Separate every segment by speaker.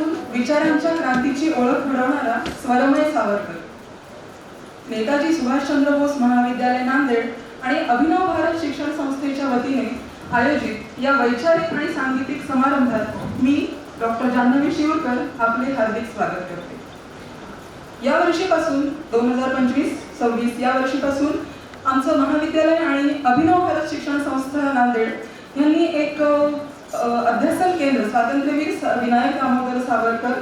Speaker 1: विचारातून विचारांच्या क्रांतीची ओळख घडवणारा स्वरमय सावरकर. नेताजी सुभाषचंद्र बोस महाविद्यालय नांदेड आणि अभिनव भारत शिक्षण संस्थेच्या वतीने आयोजित या वैचारिक आणि सांगीतिक समारंभात मी डॉक्टर जान्हवी शिवकर आपले हार्दिक स्वागत करते. या वर्षीपासून 2025-26 या वर्षीपासून आमचं महाविद्यालय आणि अभिनव भारत शिक्षण संस्था नांदेड यांनी एक अध्यासन केंद्र स्वातंत्र्यवीर विनायक दामोदर सावरकर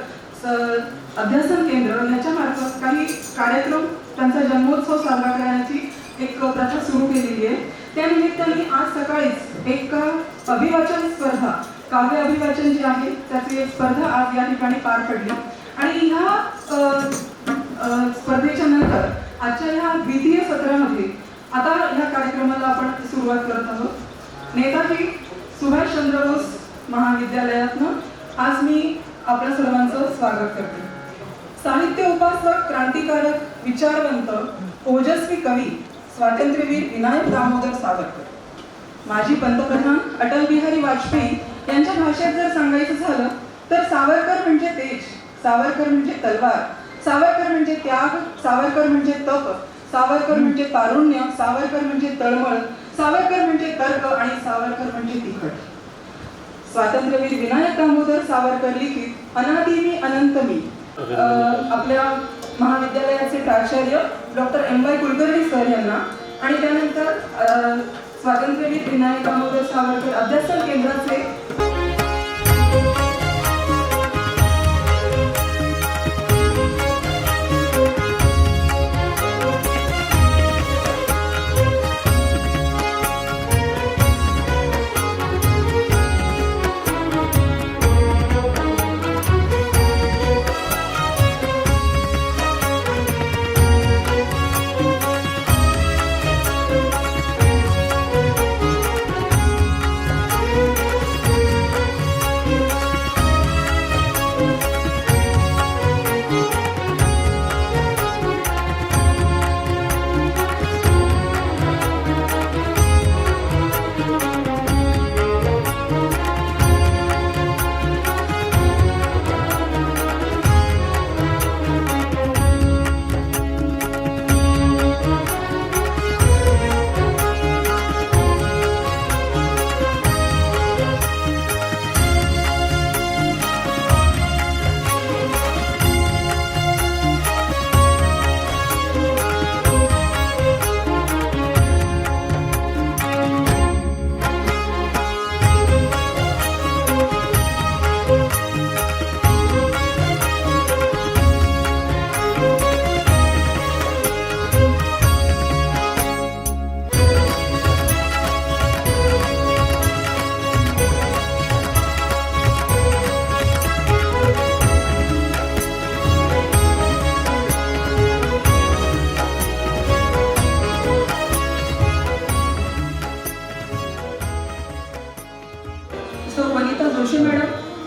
Speaker 1: अध्यासन केंद्र याच्या मार्फत काही कार्यक्रम त्यांचा जन्मोत्सव साजरा करण्याची एक प्रथा सुरू केलेली आहे. त्या निमित्ताने आज सकाळीच एक अभिवाचन स्पर्धा, काव्य अभिवाचन जे आहे त्याची एक स्पर्धा आज या ठिकाणी पार पडली आणि ह्या स्पर्धेच्या नंतर आजच्या ह्या द्वितीय सत्रामध्ये आता ह्या कार्यक्रमाला आपण सुरुवात करत आहोत. नेताजी सुभाषचंद्र बोस महाविद्यालयातनं आज मी आपल्या सर्वांचं स्वागत करते. साहित्य उपासक, क्रांतिकारक, विचारवंत, ओजस्वी कवी, स्वातंत्र्यवीर विनायक दामोदर सावरकर. माजी पंतप्रधान अटल बिहारी वाजपेयी यांच्या भाषेत जर सांगायचं झालं तर सावरकर म्हणजे तेज, सावरकर म्हणजे तलवार, सावरकर म्हणजे त्याग, सावरकर म्हणजे तप, सावरकर म्हणजे तारुण्य, सावरकर म्हणजे तळमळ, सावरकर म्हणजे तर्क आणि सावरकर म्हणजे तिखट. स्वातंत्र्यवीर विनायक दामोदर सावरकर लिखित अनादि मी अनंत मी आपल्या महाविद्यालयाचे प्राचार्य डॉक्टर M.Y. कुलकर्णी सर यांना आणि त्यानंतर स्वातंत्र्यवीर विनायक दामोदर सावरकर अध्यासन केंद्राचे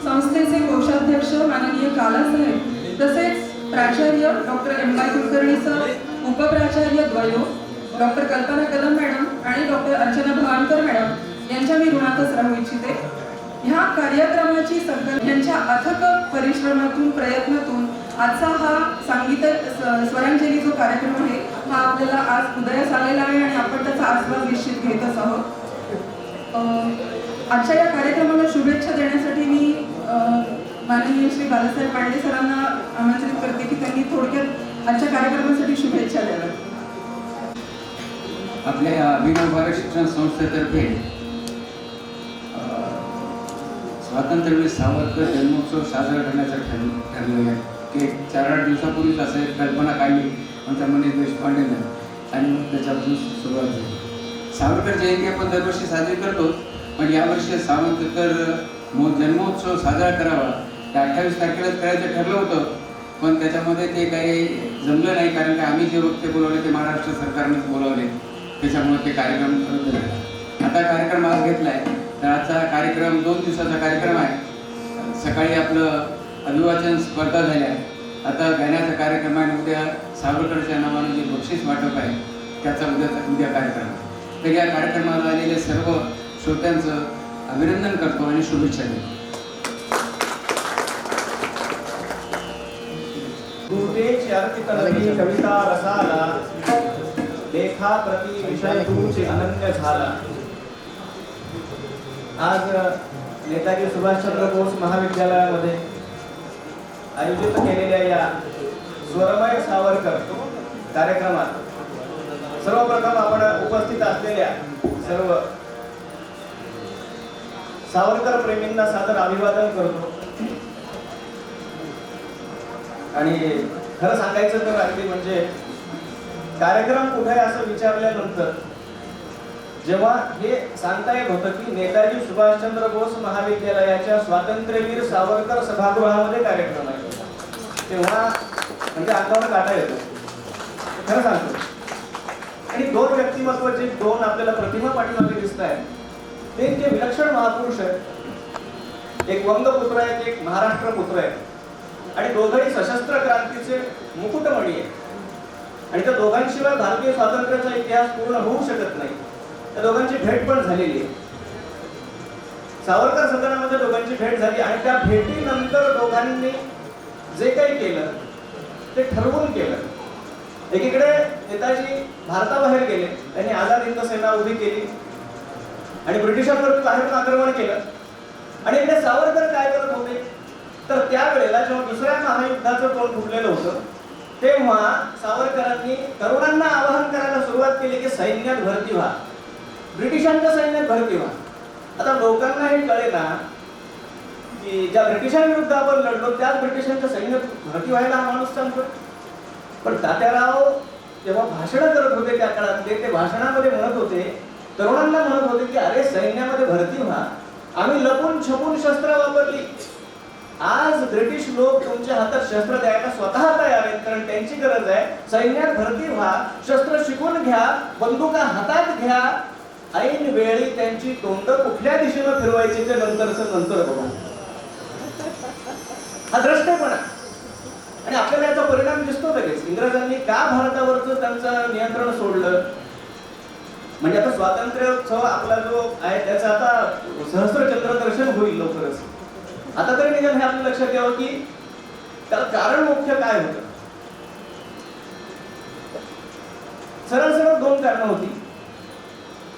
Speaker 1: संस्थेचे कोषाध्यक्ष माननीय कालासाहेब, तसेच प्राचार्य डॉक्टर M.Y. कुलकर्णी सर, उपप्राचार्य द्वयो डॉक्टर कल्पना कदम मॅडम आणि डॉक्टर अर्चना भवानकर मॅडम यांच्या मी ऋणातच राहू इच्छिते. ह्या कार्यक्रमाची यांच्या अथक परिश्रमातून, प्रयत्नातून आजचा हा संगीत स्वरांजली जो कार्यक्रम आहे हा आपल्याला आज उदयास आलेला आहे आणि आपण त्याचा आस्वाद निश्चित घेतच आहोत. आजच्या या कार्यक्रमाला शुभेच्छा देण्यासाठी मी माननीय श्री बालासाहेब पांडे सरांना आमंत्रित करते की त्यांनी थोडक्यात आजच्या कार्यक्रमासाठी शुभेच्छा द्याव्यात.
Speaker 2: आपल्या अभिनव भारत शिक्षण संस्थेतर्फे स्वातंत्र्यवीर सावरकर जन्मोत्सव साजरा करण्याचं ठरलेलं आहे की 4-8 दिवसापूर्वीच असं एक कल्पना काढली आमच्या मनीष देशपांडेनं आणि मग त्याच्यापासून सुरुवात झाली. सावरकर जयंती आपण दरवर्षी साजरी करतो, पण यावर्षी सावरकर जन्मोत्सव साजरा करावा ते 28 तारखेलाच करायचं ठरलं होतं, पण त्याच्यामध्ये ते काही जमलं नाही, कारण की आम्ही जे वक्ते बोलवले ते महाराष्ट्र सरकारनेच बोलवले, त्याच्यामुळे ते कार्यक्रम रद्द झाला. आता कार्यक्रम आज घेतला आहे, तर आजचा कार्यक्रम 2 दिवसाचा कार्यक्रम आहे. सकाळी आपलं अभिवाचन स्पर्धा झाल्या, आता गाण्याचा कार्यक्रम आहे, उद्या सावरकरच्या नावानं जे बक्षीस वाटप आहे त्याचा उद्या कार्यक्रम. तर या कार्यक्रमाला आलेले सर्व श्रोत्यांचं अभिनंदन करतो आणि शुभेच्छा देतो.
Speaker 3: दूतेची अर्पित नदी कविता रसाला लेखा प्रति विषय तुमचे अनन्य झाला. आज नेताजी सुभाषचंद्र बोस महाविद्यालयामध्ये आयोजित केलेल्या या स्वरमय सावरकर कार्यक्रमात सर्वप्रथम आपण उपस्थित असलेल्या सर्व सावरकर प्रेमींना सादर अभिवादन करतो. आणि खरं सांगायचं तर अगदी म्हणजे कार्यक्रम कुठे आहे असं विचारल्यानंतर जेव्हा हे सांगता येत होतं की नेताजी सुभाषचंद्र बोस महाविद्यालयाच्या स्वातंत्र्यवीर सावरकर सभागृहामध्ये कार्यक्रम आहे, तेव्हा म्हणजे अंगावर काटा येतो, खरं सांगतो. आणि दोन व्यक्तिमत्वाचे दोन आपल्याला प्रतिमा पाठीमागे दिसत आहेत, ते जे विलक्षण महापुरुष आहेत, एक वंगपुत्र आहेत, एक महाराष्ट्र पुत्र आहेत, आणि दोघंही सशस्त्र क्रांतीचे मुकुटमणी आहेत. आणि त्या दोघांशिवाय भारतीय स्वातंत्र्याचा इतिहास पूर्ण होऊ शकत नाही. त्या दोघांची भेट पण झालेली आहे. सावरकर सदनामध्ये दोघांची भेट झाली आणि त्या भेटीनंतर दोघांनी जे काही केलं ते ठरवून केलं. एकीकडे नेताजी भारताबाहेर गेले, त्यांनी आझाद हिंद सेना उभी केली आणि ब्रिटिशांवर बाहेरून आक्रमण केलं. आणि इकडे सावरकर काय करत होते तर त्यावेळेला जेव्हा दुसऱ्या महायुद्धाचं तोंड फुटलेलं होतं तेव्हा सावरकरांनी तरुणांना आवाहन करायला सुरुवात केली की सैन्यात भरती व्हा, ब्रिटिशांच्या सैन्यात भरती व्हा. आता लोकांना हे कळेना की ज्या ब्रिटिशांविरुद्ध आपण लढलो त्याच ब्रिटिशांच्या सैन्यात भरती व्हायला हा माणूस सांगतो. पण तात्याराव जेव्हा भाषण करत होते त्या काळातले, ते भाषणामध्ये म्हणत होते, तरुणांना म्हणत होते की अरे सैन्यामध्ये भरती व्हा, आम्ही लपून छपून शस्त्र वापरली. आज ब्रिटिश लोक तुमच्या हातात शस्त्र द्यायला स्वतः तयार आहेत, कारण त्यांची गरज आहे. सैन्यात भरती व्हा, शस्त्र शिकून घ्या, बंदुका हातात घ्या. ऐन वेळी त्यांची तोंड कुठल्या दिशेनं फिरवायची ते नंतर बघा. हा द्रष्टेपणा. आणि आपल्याला याचा परिणाम दिसतो लगेच. इंग्रजांनी का भारतावरचं त्यांचं नियंत्रण सोडलं, म्हणजे आता स्वातंत्र्योत्सव आपला जो आहे त्याचं आता सहस्त्रचंद्र दर्शन होईल लवकरच. आता तरी निदान हे आपल्या लक्षात यावं की त्याला कारण मुख्य काय होतं. सरळ दोन कारणं होती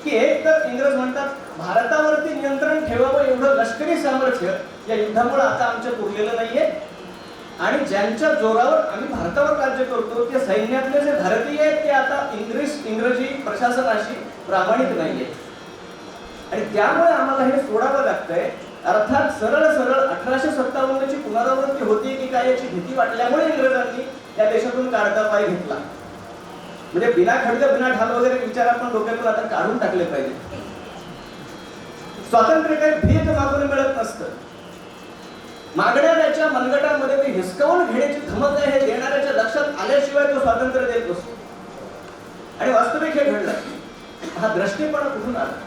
Speaker 3: की एक तर इंग्रज म्हणतात भारतावरती नियंत्रण ठेवावं एवढं लष्करी सामर्थ्य या युद्धामुळे आता आमच्यात उरलेलं नाहीये, आणि ज्यांच्या जोरावर आम्ही भारतावर राज्य करतो ते सैन्यातले जे भारतीय आहेत ते आता इंग्रजी प्रशासनाशी प्रामाणिक नाहीये, आणि त्यामुळे आम्हाला हे सोडावं लागतंय. अर्थात सरळ 1857 ची पुनरावृत्ती होती की काय याची भीती वाटल्यामुळे इंग्रजांनी त्या देशातून काढता पाय घेतला. म्हणजे बिना खडग बिना ढाल वगैरे विचार आपण डोक्यातून आता काढून टाकले पाहिजे. स्वातंत्र्य काही भीक मागून मिळत नसतं. मागणाऱ्याच्या मनगटामध्ये ते हिसकावून घेण्याची धमक आहे हे देणाऱ्याच्या लक्षात आल्याशिवाय तो स्वातंत्र्य देत नसतो. आणि वास्तविक हे घडलं. हा दृष्टीपणा कुठून आला.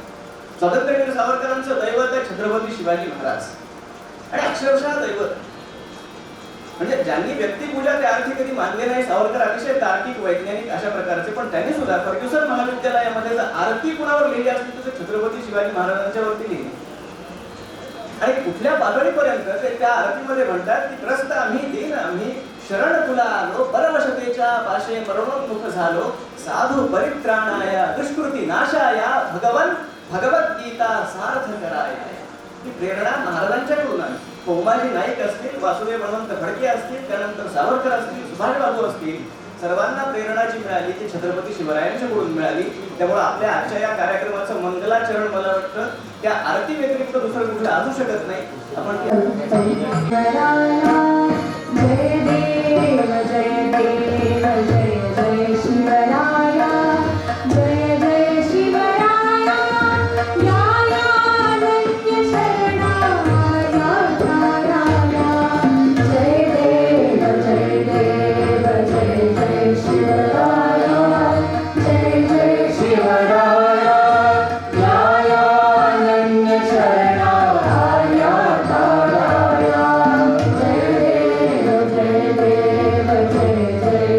Speaker 3: स्वातंत्र्यवीर सावरकरांचं दैवत आहे छत्रपती शिवाजी महाराज, आणि अक्षरशः दैवत म्हणजे ज्यांनी व्यक्तिपूजा त्या अर्थी कधी मानले नाही. सावरकर अतिशय तार्किक वैज्ञानिक अशा प्रकारचे, पण त्यांनी सुद्धा फर्ग्युसन महाविद्यालयामध्ये आरती कुणावर लिहिली असली तर छत्रपती शिवाजी महाराजांच्या वरती लिहिली. आणि कुठल्या पातळीपर्यंत ते त्या आरतीमध्ये म्हणतात की त्रस्त आम्ही दीन आम्ही शरण तुला आलो, परवशतेच्या पाशे मरणोन्मुख झालो, साधू परित्राणाया दुष्कृती नाशाया भगवन भगवद्गीता सार्थ कराया. ही प्रेरणा महाराजांच्याकडून आहे. कोमाजी नाईक असतील, वासुदेव बळवंत फडके असतील, त्यानंतर सावरकर असतील, सुभाषबाबू असतील, सर्वांना प्रेरणा जी मिळाली ती छत्रपती शिवरायांच्याकडून मिळाली. त्यामुळे आपल्या आजच्या या कार्यक्रमाचं मंगलाचरण मला वाटतं त्या आरती व्यतिरिक्त दुसरं कुठलं असू शकत नाही. आपण
Speaker 4: जय देव जय देव जय जय शिवराया, जय जय शिवराया, या अनन्य शरणाया ताराया. जय देव जय देव जय जय शिवराया, जय जय शिवराया, या अनन्य शरणाया ताराया. जय देव जय देव जय जय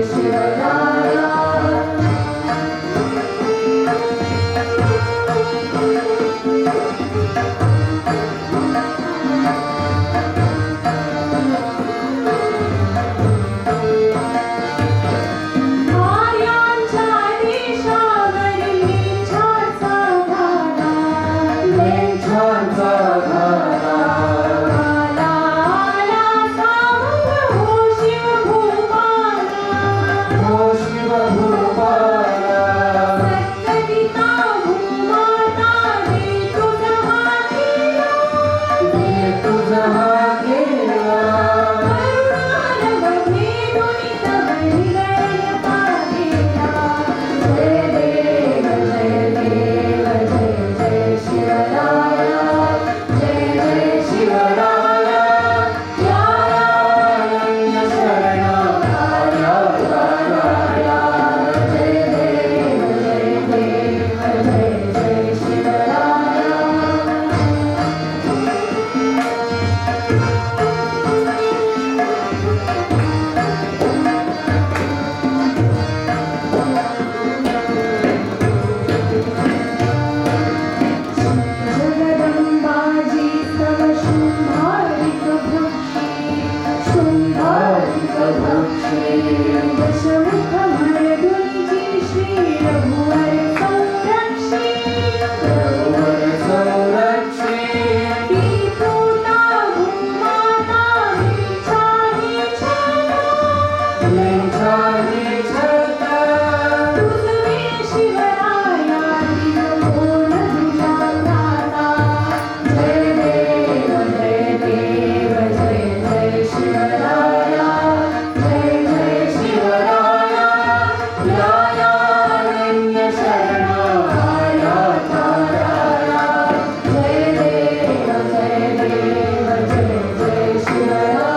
Speaker 4: भाविकभक्षे दशमुखमरदुञ्जी श्री रघुवर संरक्षे पीतूता भूमाता विच्छाने छटा तुझे शिवराया दिवकोण दुजाता जय देव जय शिवराया जय शिवराया यायारण्य शरणाया ताराया जय देव जय शिवराया.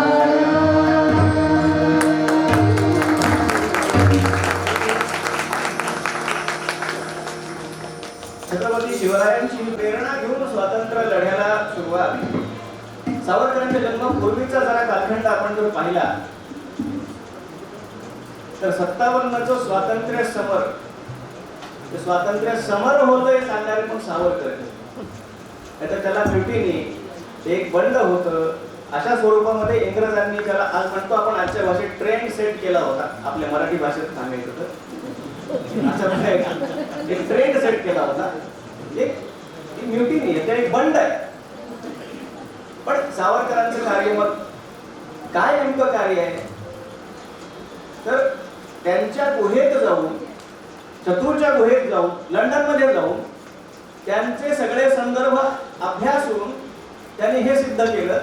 Speaker 3: छत्रपती शिवरायांची प्रेरणा घेऊन स्वातंत्र्य लढ्याला सुरुवात. सावरकरांच्या जन्मापूर्वीचा जरा कालखंड आपण जर पाहिला तर 57चं स्वातंत्र्य समर, ते स्वातंत्र्य समर होतंय सांगणारे पण सावरकर. नाहीतर त्याला ब्रिटिनी एक बंड होतं अशा स्वरूपामध्ये इंग्रजांनी त्याला आज म्हणतो आपण आजच्या भाषेत ट्रेंड सेट केला होता. आपल्या मराठी भाषेत सांगायचं तर असं म्हणजे एक ट्रेंड सेट केला होता. एक म्युटिनी आहे, ते एक बंड आहे. पण सावरकरांचं कार्य मग काय नेमकं कार्य आहे तर त्यांच्या गुहेत जाऊन, चतुरच्या गुहेत जाऊन, लंडनमध्ये जाऊन त्यांचे सगळे संदर्भ अभ्यासून त्यांनी हे सिद्ध केलं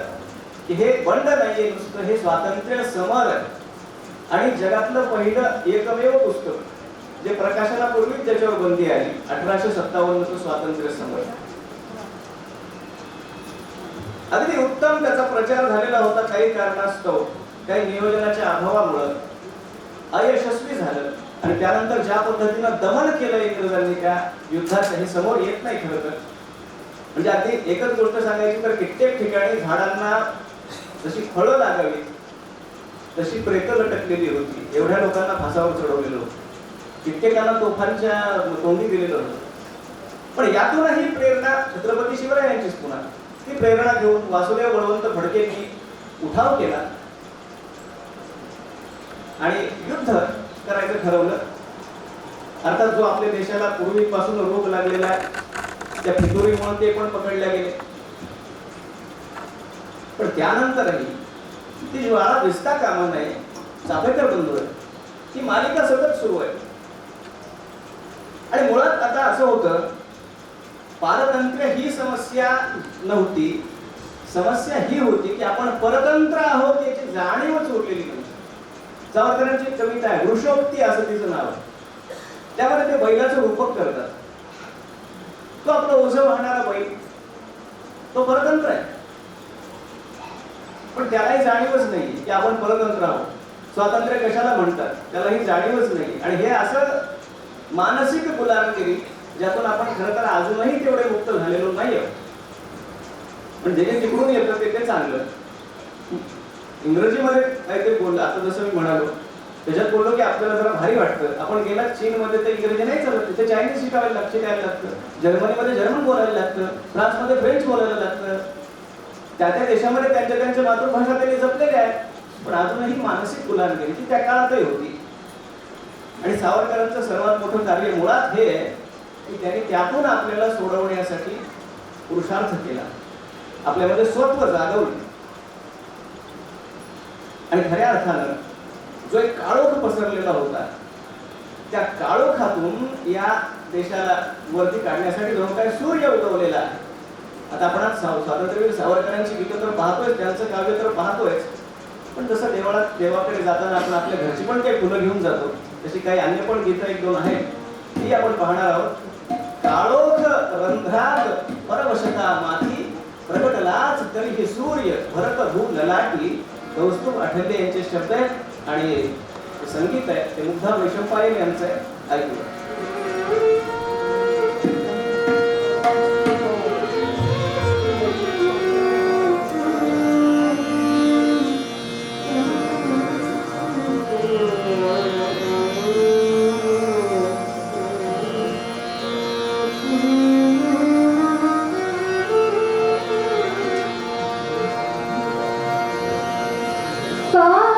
Speaker 3: की हे बंड नाहीये नुसतं, हे स्वातंत्र्य समर आहे. आणि जगातलं पहिलं एकमेव पुस्तक जे प्रकाशनापूर्वीच ज्याच्यावर बंदी आली 1857चं स्वातंत्र्य समर. अगदी उत्तम त्याचा प्रचार झालेला होता. काही कारणास्तव, काही नियोजनाच्या अभावामुळे अयशस्वी झालं आणि त्यानंतर ज्या पद्धतीनं दमन केलं इंग्रजांनी त्या युद्धात हे समोर येत नाही खरं तर. म्हणजे अगदी एकच गोष्ट सांगायची तर कित्येक ठिकाणी झाडांना जशी फळं लागावी तशी प्रेतं लटकलेली होती. एवढ्या लोकांना फासावर चढवलेलं होतं. कित्येकांना तोफांच्या तोंडी दिलेलं होतं. पण यातूनही प्रेरणा छत्रपती शिवरायांचीच पुन्हा ती प्रेरणा घेऊन वासुदेव बळवंत फडकेंनी उठाव केला आणि युद्ध करायचं ठरवलं. अर्थात जो आपल्या देशाला पूर्वीपासून रोग लागलेला आहे त्या फितुरीमुळे ते पण पकडल्या गेले. पण त्यानंतरही ती ज्वाळा दिसता कामा नये. चाफेकर बंधू ही मालिका सतत सुरू आहे. आणि मुळात आता असं होतं, पारतंत्र्य ही समस्या नव्हती. समस्या ही होती की आपण परतंत्र आहोत याची जाणीवच उरलेली नव्हती. सावरकरांची एक कविता आहे, वृषोक्ती असं तिचं नाव आहे. त्यामध्ये ते बैलाचं रूपक करतात. तो आपलं ओझं वाहणारा बैल तो परतंत्र आहे. पण त्यालाही जाणीवच नाही की आपण परतंत्र आहोत. स्वातंत्र्य कशाला म्हणतात त्यालाही जाणीवच नाही. आणि हे असं मानसिक गुलामगिरी ज्यातून आपण खरं तर अजूनही तेवढे मुक्त झालेलो नाही आहोत. पण जे तिकडून येतं ते चांगलं. इंग्रजीमध्ये काहीतरी बोललं, आता जसं मी म्हणालो त्याच्यात बोललो की आपल्याला जरा भारी वाटतं. आपण गेला चीनमध्ये तर इंग्रजी नाही चालत, तिथे चायनीज शिकायला द्यायला लागतं, जर्मनीमध्ये जर्मन बोलायला लागतं, फ्रान्समध्ये फ्रेंच बोलायला लागतं. त्या त्या देशामध्ये त्यांच्या मातृभाषा त्यांनी जपलेल्या आहेत. पण अजूनही मानसिक गुलामगिरी ती त्या काळातही होती. आणि सावरकरांचं सर्वात मोठं कार्य मुळात हे आहे की त्यांनी त्यातून आपल्याला सोडवण्यासाठी पुरुषार्थ केला, आपल्यामध्ये स्वत्व जागवलं. आणि खऱ्या अर्थानं जो एक काळोख पसरलेला होता त्या काळोखातून या देशाला वरती काढण्यासाठी जो काही सूर्य उगवलेला आहे. आता आपण आज स्वातंत्र्यवीर सावरकरांची गीतं तर पाहतोय, त्यांचं काव्य तर पाहतोय. पण जसं देवाकडे जाताना आपण आपल्या घरची पण काही फुलं घेऊन जातो, तशी काही अन्य पण गीतं एक दोन आहेत ती आपण पाहणार आहोत. काळोख रंध्रात परवशता माती प्रगटलाच तरी हे सूर्य भरत भू ललाटी. कौस्तुभ आठवले यांचे शब्द आहेत आणि संगीत आहे ते मुग्धा वैशंपायन यांचं आहे. ऐकूया.
Speaker 4: का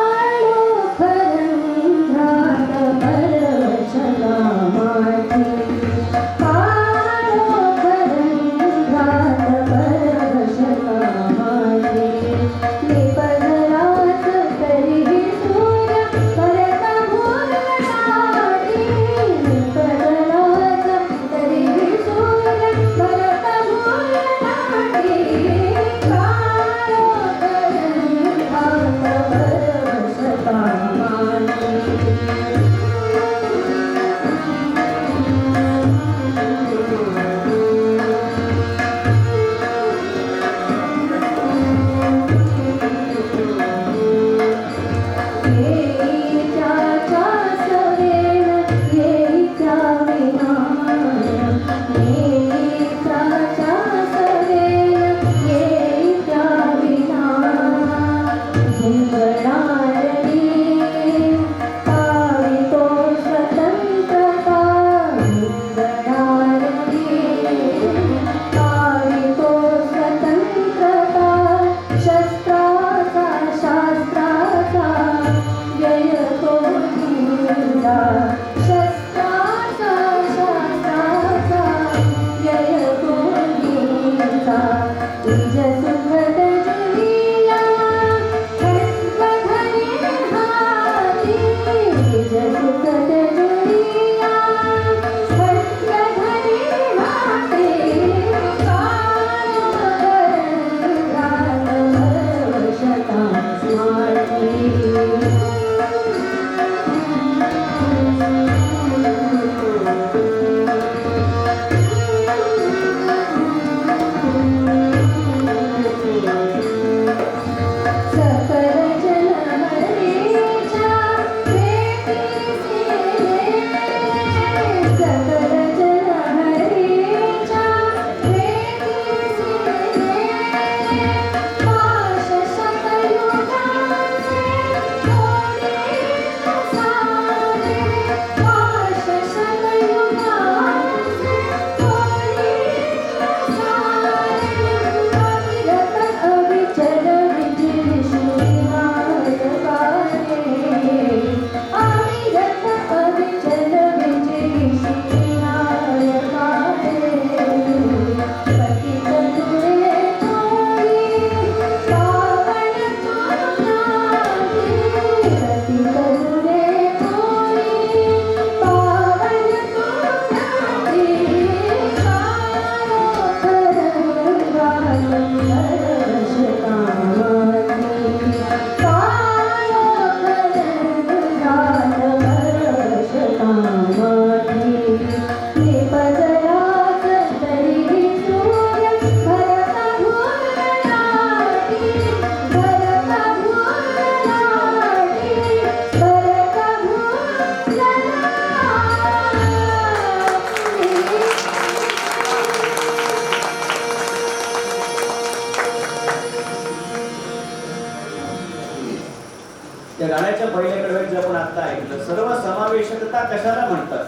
Speaker 3: त्या गाण्याच्या पहिल्या कडव्यात जे आपण आता ऐकलं, सर्व समावेशकता कशाला म्हणतात?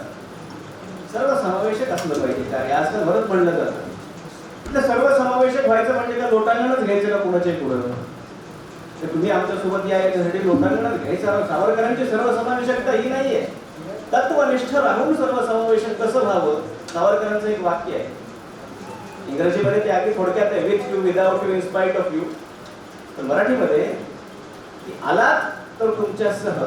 Speaker 3: सर्व समावेशक असलं पाहिजे काय असं बरंच म्हणलं जातं. तर सर्व समावेशक व्हायचं म्हणजे का लोटांगणच घ्यायचं का कुणाच्या पुढं? तर तुम्ही आमच्या सोबत या याच्यासाठी लोटांगणच घ्यायचं. सावरकरांची सर्व समावेशकता ही नाहीये. तत्वनिष्ठ राहून सर्व समावेशक कसं व्हावं, सावरकरांचं एक वाक्य आहे. इंग्रजीमध्ये ते अगदी थोडक्यात आहे, with you, without you, in spite of you. तर मराठीमध्ये आलात तर तुमच्यासह,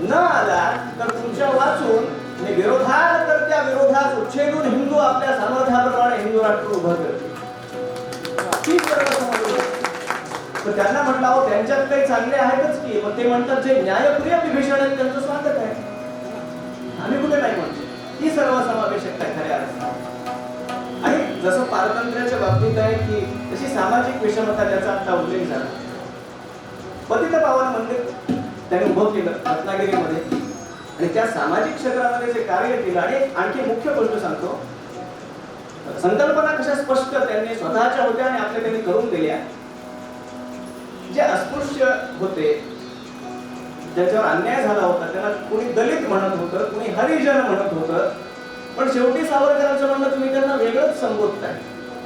Speaker 3: न आलात तर तुमच्या वाचून, आणि विरोधात तर त्या विरोधात उच्छेदून हिंदू आपल्या सामर्थ्याप्रमाणे हिंदू राष्ट्र उभं करते. ती सर्व समावेशक. तर त्यांना म्हटलं अहो त्यांच्यात काही चांगले आहेतच की. मग ते म्हणतात जे न्यायप्रिय विभीषण आहेत त्यांचं स्वागत आहे. आम्ही कुठे नाही म्हणतो. ही सर्व समावेशकता खऱ्या अर्थाने. आणि जसं पारतंत्र्याच्या बाबतीत आहे की तशी सामाजिक विषमता ज्याचा आता उल्लेख झाला. पतित पावन मंदिर त्यांनी उभं केलं रत्नागिरीमध्ये आणि त्या सामाजिक क्षेत्रामध्ये जे कार्य केलं. आणि आणखी मुख्य गोष्ट सांगतो, संकल्पना कशा स्पष्ट त्यांनी स्वतःच्या होत्या आणि आपल्या त्यांनी करून दिल्या. जे अस्पृश्य होते, ज्याच्यावर अन्याय झाला होता, त्याला कोणी दलित म्हणत होतं, कोणी हरिजन म्हणत होतं, पण शेवटी सावरकरांचं म्हणणं तुम्ही त्यांना वेगळंच संबोधताय.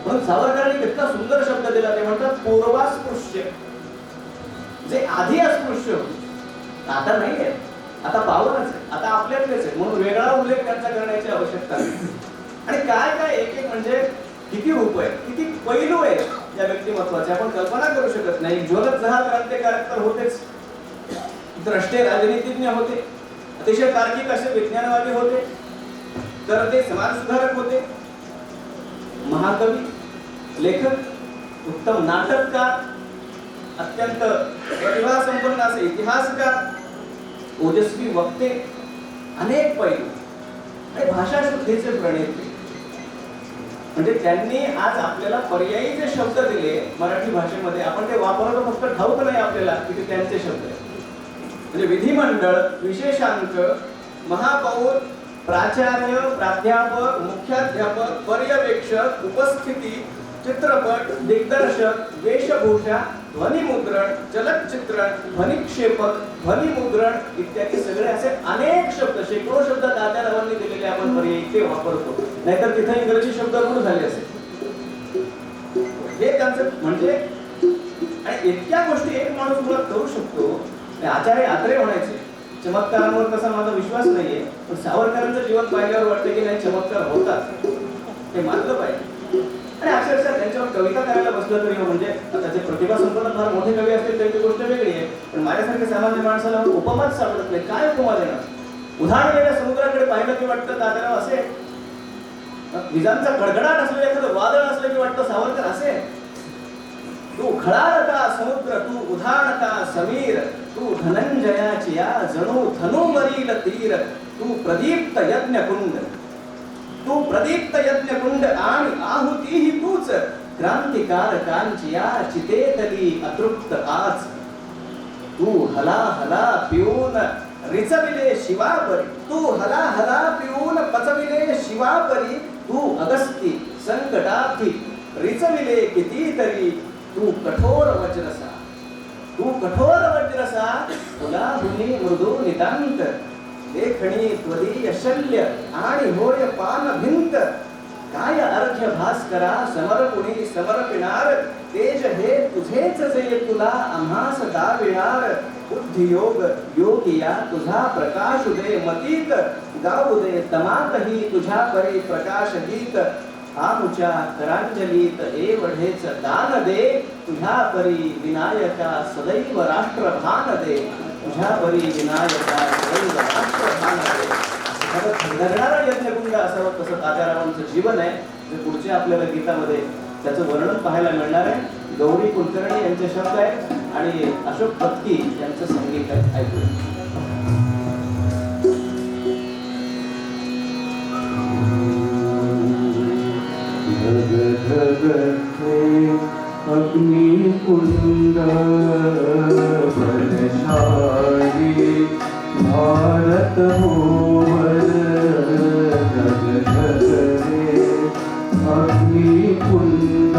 Speaker 3: म्हणून सावरकरांनी इतका सुंदर शब्द दिला, ते म्हणतात पूर्वास्पृश्य. जे आधी अस्पृश्य होते आता नाही आहे, आता पावनच आहे, आता आपल्यातलेच आहे. म्हणून वेगळा उल्लेख त्यांचा करण्याची आवश्यकता नाही. आणि काय काय एक एक म्हणजे किती रूप आहे, किती पैलू आहे या व्यक्तिमत्वाचे आपण कल्पना करू शकत नाही. ज्वलत जहाल क्रांतिकारक तर होतेच, द्रष्टे राजनीतिज्ञ होते, अतिशय तार्किक असे विज्ञानवादी होते, तर ते समाज सुधारक होते, महाकवी, लेखक, उत्तम नाटककार, अत्यंत प्रतिभासंपन्न असे इतिहासकार, ओजस्वी वक्ते, अनेक पैलू आणि भाषा शुद्धीचे प्रणेते. म्हणजे त्यांनी आज आपल्याला पर्यायी जे शब्द दिले मराठी भाषेमध्ये, आपण ते वापरतो फक्त ठाऊक नाही आपल्याला की ते त्यांचे शब्द आहेत. म्हणजे विधिमंडळ, विशेषांक, महापौर, प्राचार्य, प्राध्यापक, मुख्याध्यापक, पर्यवेक्षक, उपस्थिती, चित्रपट, दिग्दर्शक, वेशभूषा, ध्वनिमुद्रण, चलचित्रण, ध्वनिक्षेपक, ध्वनिमुद्रण इत्यादी सगळे असे अनेक शब्द, शेकडो शब्द तात्यारावांनी दिलेले आपण पर्यायी ते वापरतो. नाहीतर तिथे इंग्रजी शब्द रूढ झाले असे. हे त्यांचं म्हणजे. आणि इतक्या गोष्टी एक माणूस मुळात करू शकतो. आचार्य आत्रे म्हणायचे चमत्कारांवर तसा माझा विश्वास नाहीये, पण सावरकरांचं जीवन पाहिल्यावर वाटतं की नाही चमत्कार होतात, हे मानलं पाहिजे. आणि अक्षरशः त्यांच्यावर कविता करायला बसलं तरी म्हणजे त्याचे प्रतिभा संपन्न फार मोठे कवी असतील त्यांची गोष्ट वेगळी आहे, पण माझ्यासारख्या सामान्य माणसाला उपमाच सापडत नाही. काय उपमा देणार? उधाणलेल्या समुद्राकडे पाहिलं की वाटतं दादराव असे, विजांचा कडकडाट असलेलं एखादं वादळ असलं की वाटतं सावरकर असे. तू खळाळ का समुद्र, तू उधाण का समीर, तू धनंजयाची या जणू धनुवरील तीर, तू प्रदीप्त यज्ञ कुंड, तू प्रदीप्त यज्ञ कुंड आणि आहुतीही तूच, क्रांतिकारकांची या चितेतली अतृप्त आज. तू हला हला पिऊन रिचविले शिवापरी, तू हला हला पिऊन पचविले शिवापरी, तू अगस्ती संकटार्थी रिचविले कितीतरी, तू कठोर वज्रसा, तू कठोर वज्रसा, तुला हुनी मृदू नितांत, देखणी त्वदीय शल्य आणि होय पान भिंत, काय अर्घ्य भास्करा समर्पुणी समर्पिणार, तेज हे तुझेच जे तुला आम्हास दाविणार, बुद्धियोग योगिया तुझा प्रकाश दे मतीत, गाऊ दे तमातही तुझ्या परी प्रकाश गीत, आमुच्या करांजलीत एवढेच दान दे, तुझ्या परी विनायका सदैव राष्ट्रभान दे, तुझ्या परी विनायका सदैव राष्ट्रभान दे. धगणारा यज्ञकुंड असावं तसं तात्यारावांचं जीवन आहे, जे पुढच्या आपल्याला गीतामध्ये त्याचं वर्णन पाहायला मिळणार आहे. गौरी कुलकर्णी यांचे शब्द आहेत आणि अशोक पत्की यांचं संगीत आहे. ऐकूया.
Speaker 5: अग्नि कुंड बलशाली भारत होवर, अग्नि कुंड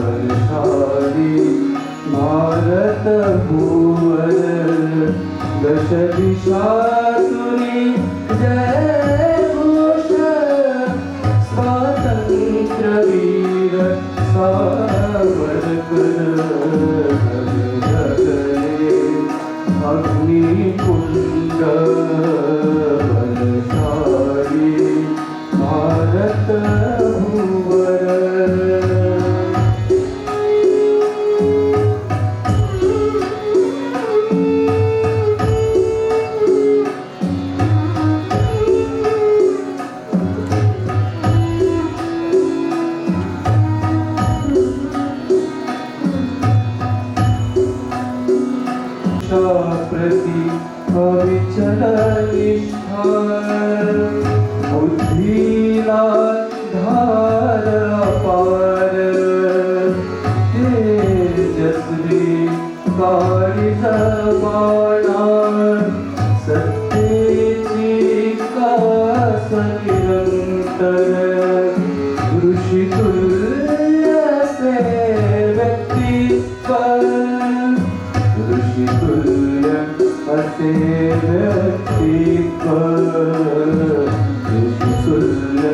Speaker 5: बलशाली भारत होवर, दश दिशातुनी जय घोष स्वातंत्र्य वीर सावरकर जगले अग्निकुंड बलशाली भारत भूवर प्रति अविचल निष्ठा बुद्धीला धार अपार तेजस्वी काळीज बाणा सत्तेची कास निरंतर ऋषितुल्य से व्यक्तित्व ऋषितुल्य असे व्यक्तित्व ऋषितुल्य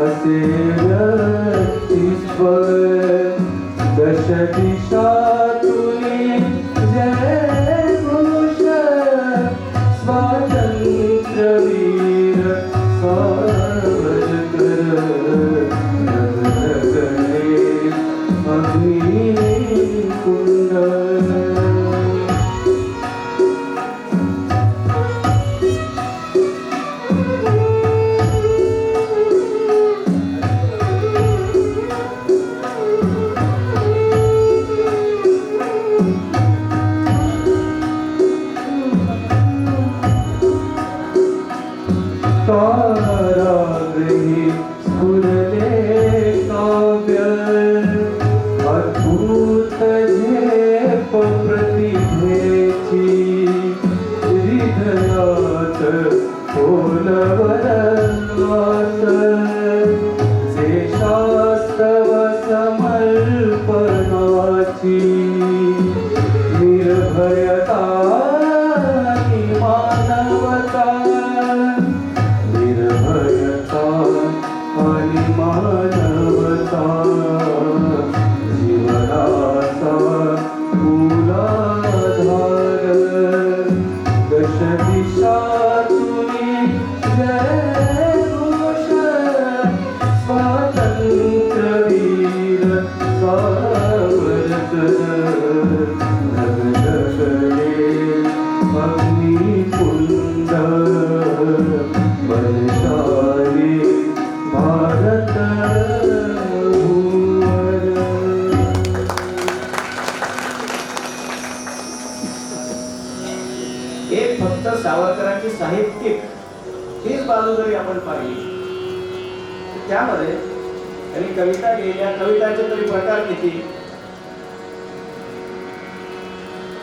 Speaker 5: असे व्यक्तित्व दश दिशातुनी जय घोष स्वातंत्र्य वीर सावरकर जगले अग्निकुंड ताराग्रही स्फुरले काव्य अद्भुत झेप प्रतिभेची हृदयात खोलवरनात जे शास्तव समर्पणाची निर्भयता आणि मानवता निर्भयता आणि मानवता जीवनाचा मूलाधार दश दिशातुनी जय घोष स्वातंत्र्य वीर सावरकर जगले अग्निकुंड बलशाली भारत भूवर
Speaker 3: एक फक्त सावरकरांची साहित्यिक हीच बाजू जरी आपण पाहिली तर त्यामध्ये त्यांनी कविता लिहिल्या कवितांचे तरी प्रकार किती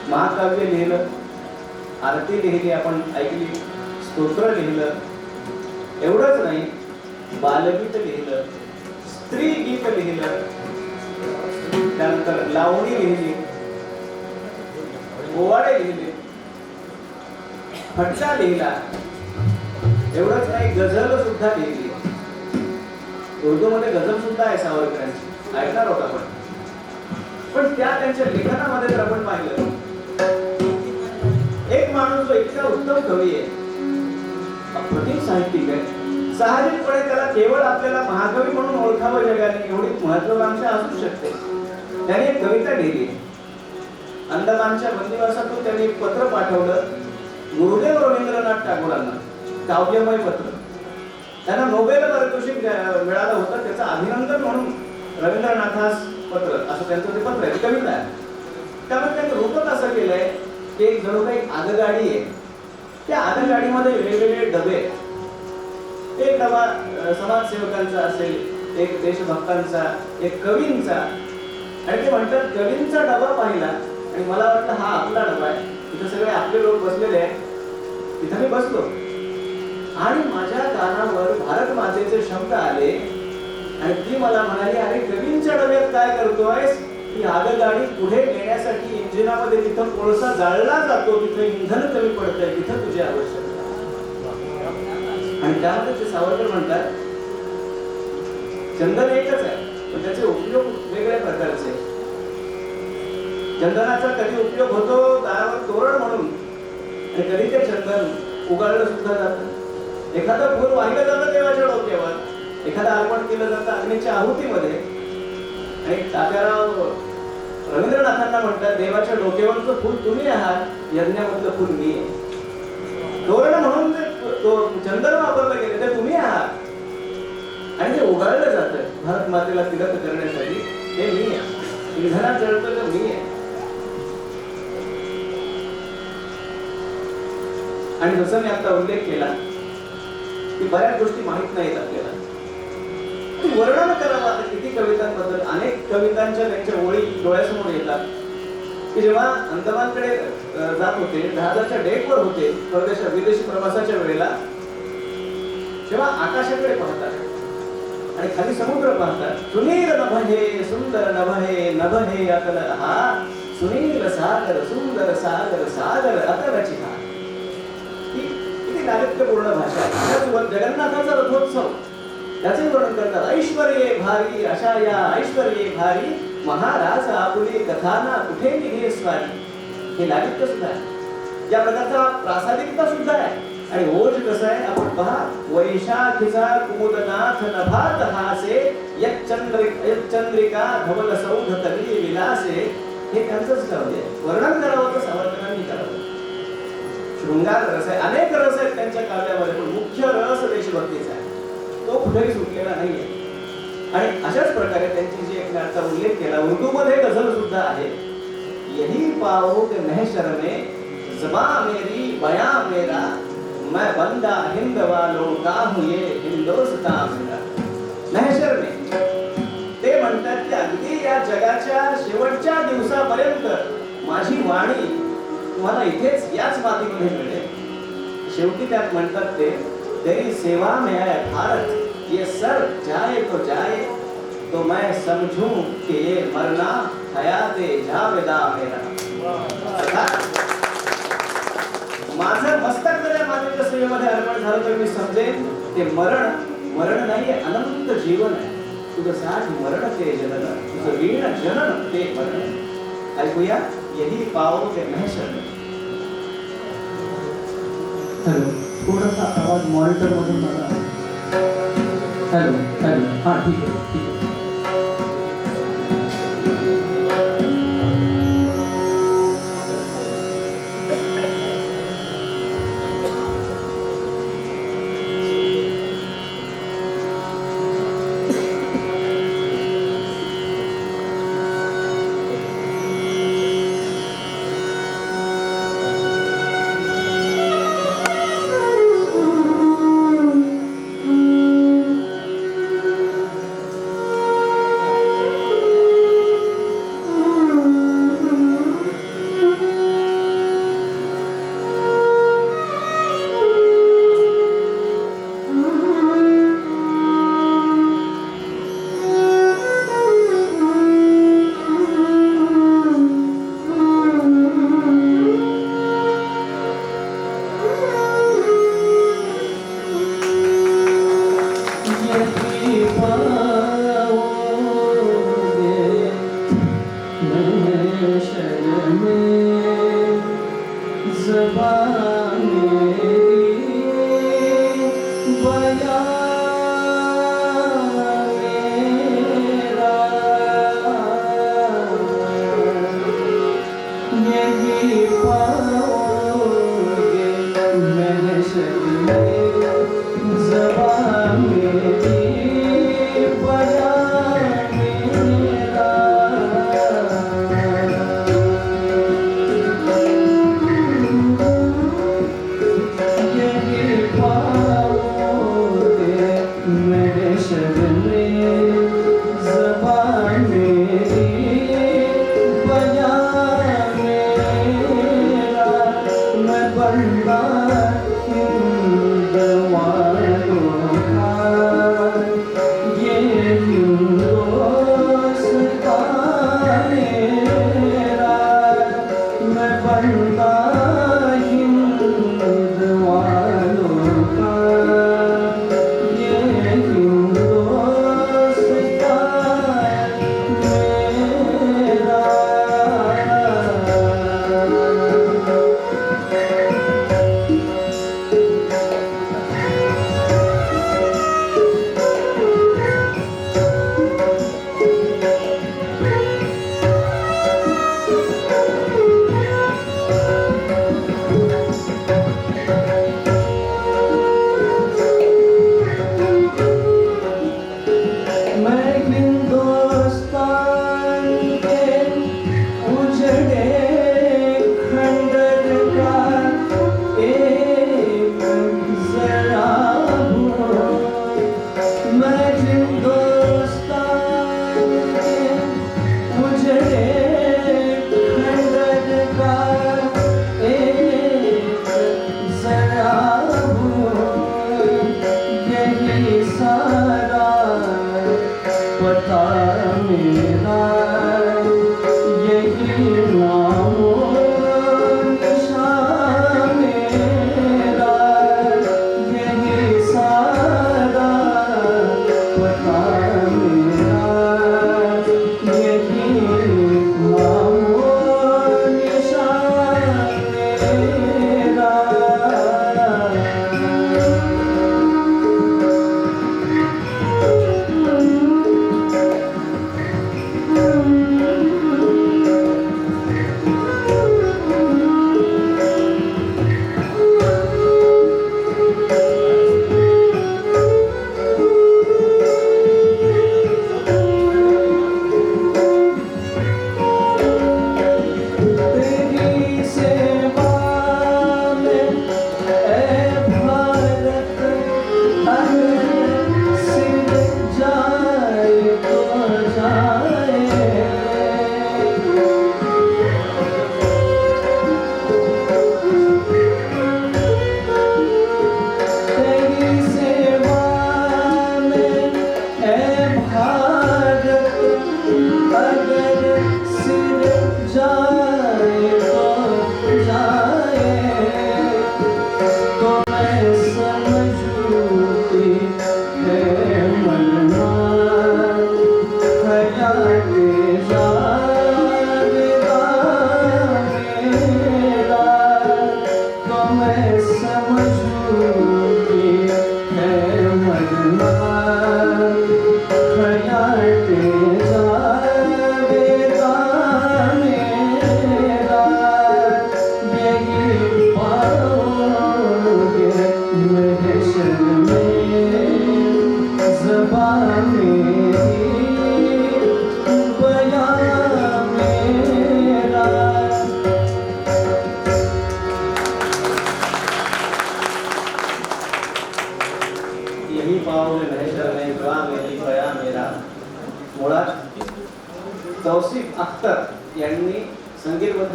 Speaker 3: महाकाव्य लिहिलं आरती लिहिली आपण ऐकली स्तोत्र लिहिलं एवढंच नाही बालगीत लिहिलं स्त्री गीत लिहिलं त्यानंतर लावणी लिहिली पोवाडे लिहिले फटका लिहिला एवढंच नाही गझल सुद्धा लिहिली उर्दू मध्ये गझल सुद्धा आहे सावरकरांची ऐकणार होता पण त्या त्यांच्या लेखनामध्ये जर आपण पाहिलं एक माणूस जो इतका उत्तम कवी आहे अप्रतिम साहित्यिक आहे साहजिकपणे त्याला केवळ आपल्याला महाकवी म्हणून ओळखावं जगाने एवढी महत्वाकांक्षा असू शकते त्याने एक कविता लिहिली अंदमानच्या बंदिवासातून त्यांनी एक पत्र पाठवलं गुरुदेव रवींद्रनाथ टागोरांना काव्यमय पत्र त्यांना नोबेल पारितोषिक मिळालं होतं त्याचं अभिनंदन म्हणून रवींद्रनाथास पत्र असं त्यांचं ते पत्र आहे कविता आहे त्यामुळे त्यांनी रूपक असं केलंय की एक जणू काही आगगाडी आहे त्या आगगाडीमध्ये वेगवेगळे डबे एक डबा समाजसेवकांचा असेल एक देशभक्तांचा एक कवींचा आणि ते म्हणतात कवींचा डबा पाहिला आणि मला वाटतं हा आपला डबा आहे इथे सगळे आपले लोक बसलेले आहेत तिथे मी बसलो आणि माझ्या कानावर भारत मातेचे शब्द आले आणि ती मला म्हणाली अरे कवींच्या डब्यात काय करतोयस ती आगगाडी पुढे नेण्यासाठी इंजिनामध्ये जिथं कोळसा जाळला जातो तिथं इंधन कमी पडतंय, तिथं तुझी आवश्यकता. आणि त्यामध्ये ते सावरकर म्हणतात चंदन एकच आहे पण त्याचे उपयोग वेगळ्या प्रकारचे. चंदनाचा कधी उपयोग होतो दारावर तोरण म्हणून आणि कधी ते चंदन उगाळलं सुद्धा जातं. एखादं फूल वाहिलं जातं देवाच्या डोक्यावर, एखादं अर्पण केलं जातं अग्नीच्या आहुतीमध्ये. आणि तात्याराव रवींद्रनाथांना म्हणतात देवाच्या डोक्यावरचं फूल तुम्ही आहात, यज्ञामधलं फूल मी आहे. तोरण म्हणून तो चंदन वापरलं गेलं ते तुम्ही आहात आणि ते उगाळलं जातं भारत मातेला तिलक करण्यासाठी, ते मी आहे. इंधनात जळतं तर मी आहे. आणि जसं मी आता उल्लेख केला की बऱ्याच गोष्टी माहित नाहीत आपल्याला, वर्णन करावं. आता किती कवितांबद्दल अनेक कवितांच्या त्यांच्या ओळी डोळ्यासमोर येतात की जेव्हा अंदमानकडे जात होते, जहाजाच्या डेकवर होते परदेशात विदेशी प्रवासाच्या वेळेला, तेव्हा आकाशाकडे पाहतात आणि खाली समुद्र पाहतात. सुनील नभ हे सुंदर नभ हे नभ हे अकल हा, सुनील सागर सुंदर सागर सागर अकलची हा. किती नाट्यपूर्ण भाषा आहे. त्याचबरोबर जगन्नाथाचा रथोत्सव त्याचे वर्णन करतात. ऐश्वर्ये भारी अशा या ऐश्वर्ये भारी, महाराज आपुले कथाना कुठे निघे स्वारी. हे लालित्य सुद्धा आहे, या प्रकारचा प्रासादिकता सुद्धा आहे. आणि ओज कसं आहे आपण पहा. वैशाखीचा कुमुदनाथ नभात हासे, यच्चंद्रिका धवल सौध तली विलासे. हे त्यांचंच काव्य आहे. वर्णन करावं तर सावरकरांनी करावं. शृंगार रस आहे, अनेक रस आहेत त्यांच्या काव्यामध्ये, पण मुख्य रस देशभक्तीचा आहे, तो कुठेही सुटलेला नाहीये. आणि अशाच प्रकारे त्यांची जी एक आता उल्लेख केला, उर्दूमध्ये गझल सुद्धा आहे. यही पाओ के महशर में ज़बां मेरी बयां मेरा, मैं बंदा हिंद वालों का हूं ये हिंदुस्तान मेरा. महशर में ते म्हणतात की अगदी या जगाच्या शेवटच्या दिवसापर्यंत माझी वाणी तुम्हाला इथेच याच मातीमध्ये मिळेल. शेवटी त्यात म्हणतात ते तेरी सेवा में है भारत, ये सर जाए तो जाए, तो मैं समझूं कि ये मरना हयाते जावेदा मेरा. माझं मस्तक जर या मातेच्या सेवेमध्ये अर्पण झालं तर मी समजेन ते मरण नाहीये, अनंत जीवन आहे. तुझं साठ मरण ते जनन, तुझं वीण जनन ते मरण. ऐकूया यही पाओ के महशर में.
Speaker 6: हॅलो, थोडासा आवाज मॉनिटर मधून बघा. हॅलो हॅलो, हां ठीक आहे ठीक आहे.
Speaker 5: ये हिंदुस्तान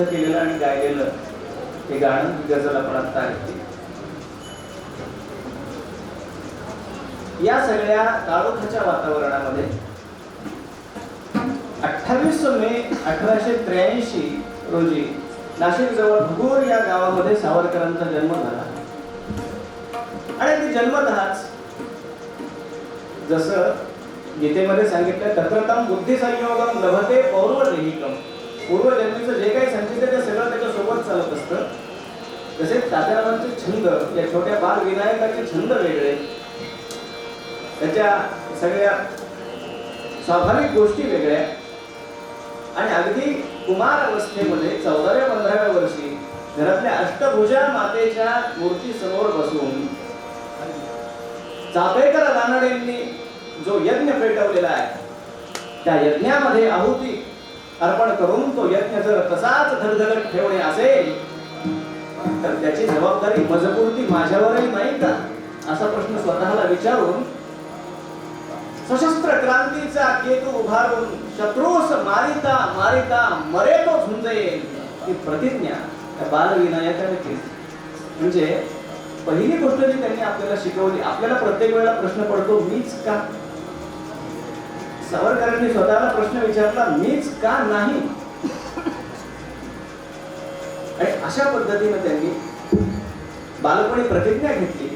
Speaker 3: बद्ध केलेलं आणि गायलेलं हे गाणं ही गझल आपण आता ऐकली. या सगळ्या काळोखाच्या वातावरणामध्ये 28 मे 1883 रोजी नाशिक जवळ भगूर या गावामध्ये सावरकरांचा जन्म झाला. आणि ते जन्मतःच जसं गीतेमध्ये सांगितलं तत्रतम बुद्धी संयोगम लभते पौर्वदेहिकम, पूर्वजन्मीचं जे काही संचित आहे ते सगळं त्याच्यासोबत चालत असतं. तसेच तात्यारावांचे छंद, या छोट्या बाल विनायकाचे छंद वेगळे, त्याच्या सगळ्या स्वाभाविक गोष्टी वेगळ्या. आणि अगदी कुमार अवस्थेमध्ये 14व्या-15व्या वर्षी घरातल्या अष्टभुजा मातेच्या मूर्ती समोर बसून चापेकर रानडेंनी जो यज्ञ पेटवलेला आहे त्या यज्ञामध्ये आहुती अर्पण करून तो यज्ञ जर तसाच धडधडत ठेवणे असेल तर त्याची जबाबदारी मजपुरती माझ्यावरही नाही का, असा प्रश्न स्वतःला विचारून सशस्त्र क्रांतीचा केतू उभारून शत्रूस मारिता मारिता मरे तो झुंजेल ही प्रतिज्ञा त्या बालविनायकाने केली. म्हणजे पहिली गोष्ट जी त्यांनी आपल्याला शिकवली, आपल्याला प्रत्येक वेळेला प्रश्न पडतो मीच का. सावरकरांनी स्वतःला प्रश्न विचारला मीच का नाही. आणि अशा पद्धतीने त्यांनी बालपणी प्रतिज्ञा घेतली.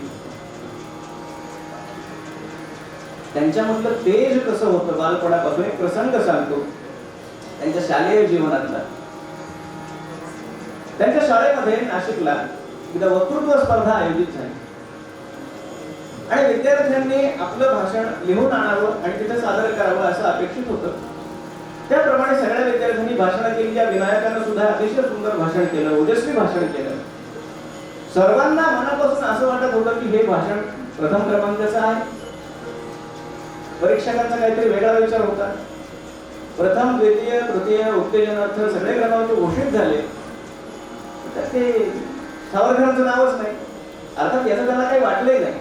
Speaker 3: त्यांच्यामधलं तेज कसं होतं बालपणापासून एक प्रसंग सांगतो त्यांच्या शालेय जीवनातला. त्यांच्या शाळेमध्ये नाशिकला एकदा वक्तृत्व स्पर्धा आयोजित झाली आणि विद्यार्थ्यांनी आपलं भाषण लिहून आणावं आणि तिथे सादर करावं असं अपेक्षित होतं. त्याप्रमाणे सगळ्या विद्यार्थ्यांनी भाषणं केली. या विनायकानं सुद्धा अतिशय सुंदर भाषण केलं, ओजस्वी भाषण केलं. सर्वांना मनापासून असं वाटत होतं की हे भाषण प्रथम क्रमांकाचं आहे. परीक्षकांचा काहीतरी वेगळा विचार होता. प्रथम, द्वितीय, तृतीय, उत्तेजनार्थ सगळे क्रमांक घोषित झाले तर ते सावरकरांचं नावच नाही. अर्थात याचं त्यांना काही वाटलंही नाही.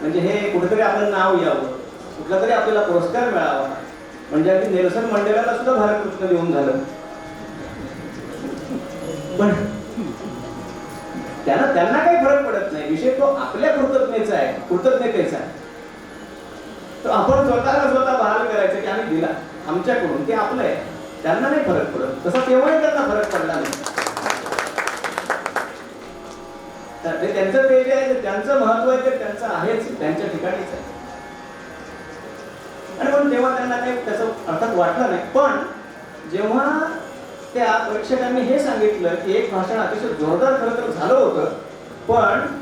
Speaker 3: म्हणजे हे कुठेतरी आपलं नाव यावं, कुठला तरी आपल्याला पुरस्कार मिळावा, म्हणजे अगदी नेल्सन मंडेलाला सुद्धा भारतरत्न देऊन झालं. पण त्यांना काही फरक पडत नाही. विषय तो आपल्या कृतज्ञतेचा आहे. तर आपण स्वतः बहाल करायचं की आम्ही दिला आमच्याकडून, ते आपलं आहे. त्यांना नाही फरक पडत. तसा तेव्हाही त्यांना फरक पडला नाही. तर ते त्यांचं तेज आहे, त्यांचं महत्व आहे, ते त्यांचं आहेच, त्यांच्या ठिकाणीच आहे. आणि म्हणून तेव्हा त्यांना काही त्याचं अर्थात वाटलं नाही. पण जेव्हा त्या प्रेक्षकांनी हे सांगितलं की एक भाषण अतिशय जोरदार खरं तर झालं होतं, पण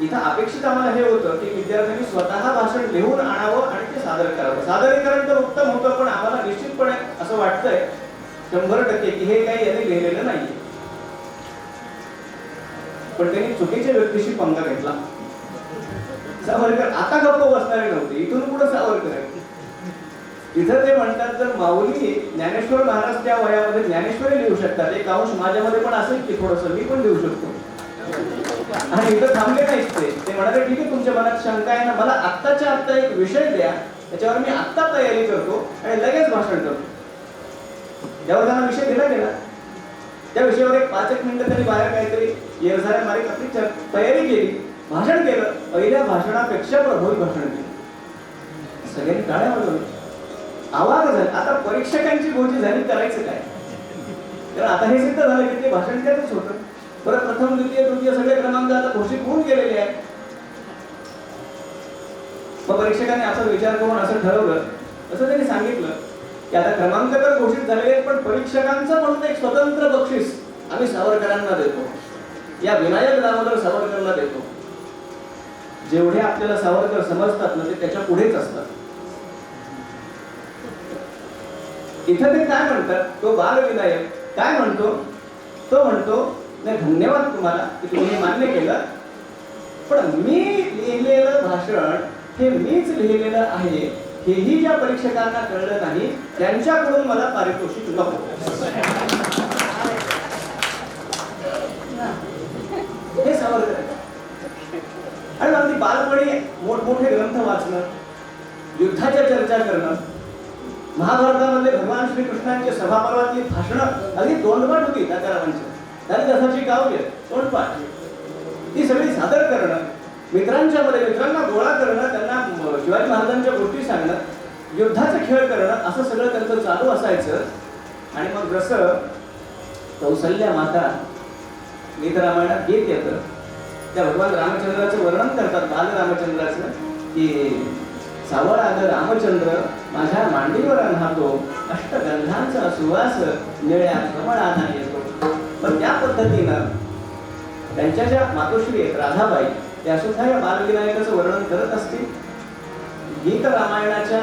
Speaker 3: इथं अपेक्षित आम्हाला हे होतं की विद्यार्थ्यांनी स्वतः भाषण लिहून आणावं आणि ते सादर करावं. सादरीकरण तर उत्तम होतं, पण आम्हाला निश्चितपणे असं वाटतंय 100% की हे काही यांनी लिहिलेलं नाहीये. पण त्यांनी चुकीच्या व्यक्तीशी पंगा घेतला. सावरकर आता गप्प बसणारे नव्हते, इथून पुढे सावरकर आहे. इथं ते म्हणतात जर माऊली ज्ञानेश्वर महाराज त्या वयामध्ये ज्ञानेश्वरी लिहू शकतात, एक अंश माझ्यामध्ये पण असेल की थोडंसं मी पण लिहू शकतो. आणि इथं थांबले नाहीत ते म्हणाले ठीक आहे, तुमच्या मनात शंका आहे ना, मला आत्ताच्या आत्ता एक विषय द्या, त्याच्यावर मी आत्ता तयारी करतो आणि लगेच भाषण करतो. ज्यावर त्यांना विषय दिला गेला त्या विषयावर एक 5-1 मिनिटं त्यांनी बाहेर काहीतरी येरझाऱ्या मारीत आपली तयारी केली, भाषण केलं. पहिल्या भाषणापेक्षा प्रभावी भाषण केलं. सगळ्यांनी टाळ्या वाजवल्या, आवाज झाला. आता परीक्षकांची गोष्टी झाली, करायचं काय. कारण आता हे सिद्ध झालं की ते भाषण त्यातच होतं. परत प्रथम, द्वितीय, तृतीय सगळे क्रमांक आता घोषित होऊन गेलेले आहेत. मग परीक्षकांनी असा विचार करून असं ठरवलं, असं त्यांनी सांगितलं की आता क्रमांक तर घोषित झालेले आहेत, पण परीक्षकांचं म्हणून एक स्वतंत्र बक्षीस आम्ही सावरकरांना देतो, या विनायक दामोदर सावरकरला देतो. जेवढे आपल्याला सावरकर समजतात ना ते त्याच्या पुढेच असतात. इथं ते काय म्हणतात, तो बालविनायक काय म्हणतो, तो म्हणतो नाही धन्यवाद तुम्हाला की तुम्ही हे मान्य केलं, पण मी लिहिलेलं भाषण हे मीच लिहिलेलं आहे हेही ज्या परीक्षकांना कळलं नाही त्यांच्याकडून मला पारितोषिक नको. हे सावरकर. आणि अगदी बालपणी मोठमोठे ग्रंथ वाचणं, युद्धाच्या चर्चा करणं, महाभारतामधले भगवान श्रीकृष्णांचे सभापर्वातली भाषणं अगदी तोंडपाठ होती तात्यारावांची. त्याने जसाची काव्य तोंडपाठ ती सगळी सादर करणं, मित्रांना गोळा करणं, त्यांना शिवाजी महाराजांच्या गोष्टी सांगणं, युद्धाचे खेळ करणं, असं सगळं त्यांचं चालू असायचं. आणि मग जसं कौसल्या माता गीत रामायणात गीत येतं, त्या भगवान रामचंद्राचं वर्णन करतात, बाल रामचंद्राचं, की सावळ आलं रामचंद्र माझ्या मांडीवर राहतो, अष्टगंधांचा सुवास निळ्या कमळाना येतो. पण त्या पद्धतीनं त्यांच्या ज्या मातोश्री आहेत राधाबाई, त्या सुद्धा या बालविनायकाचं वर्णन करत असतील. गीत रामायणाच्या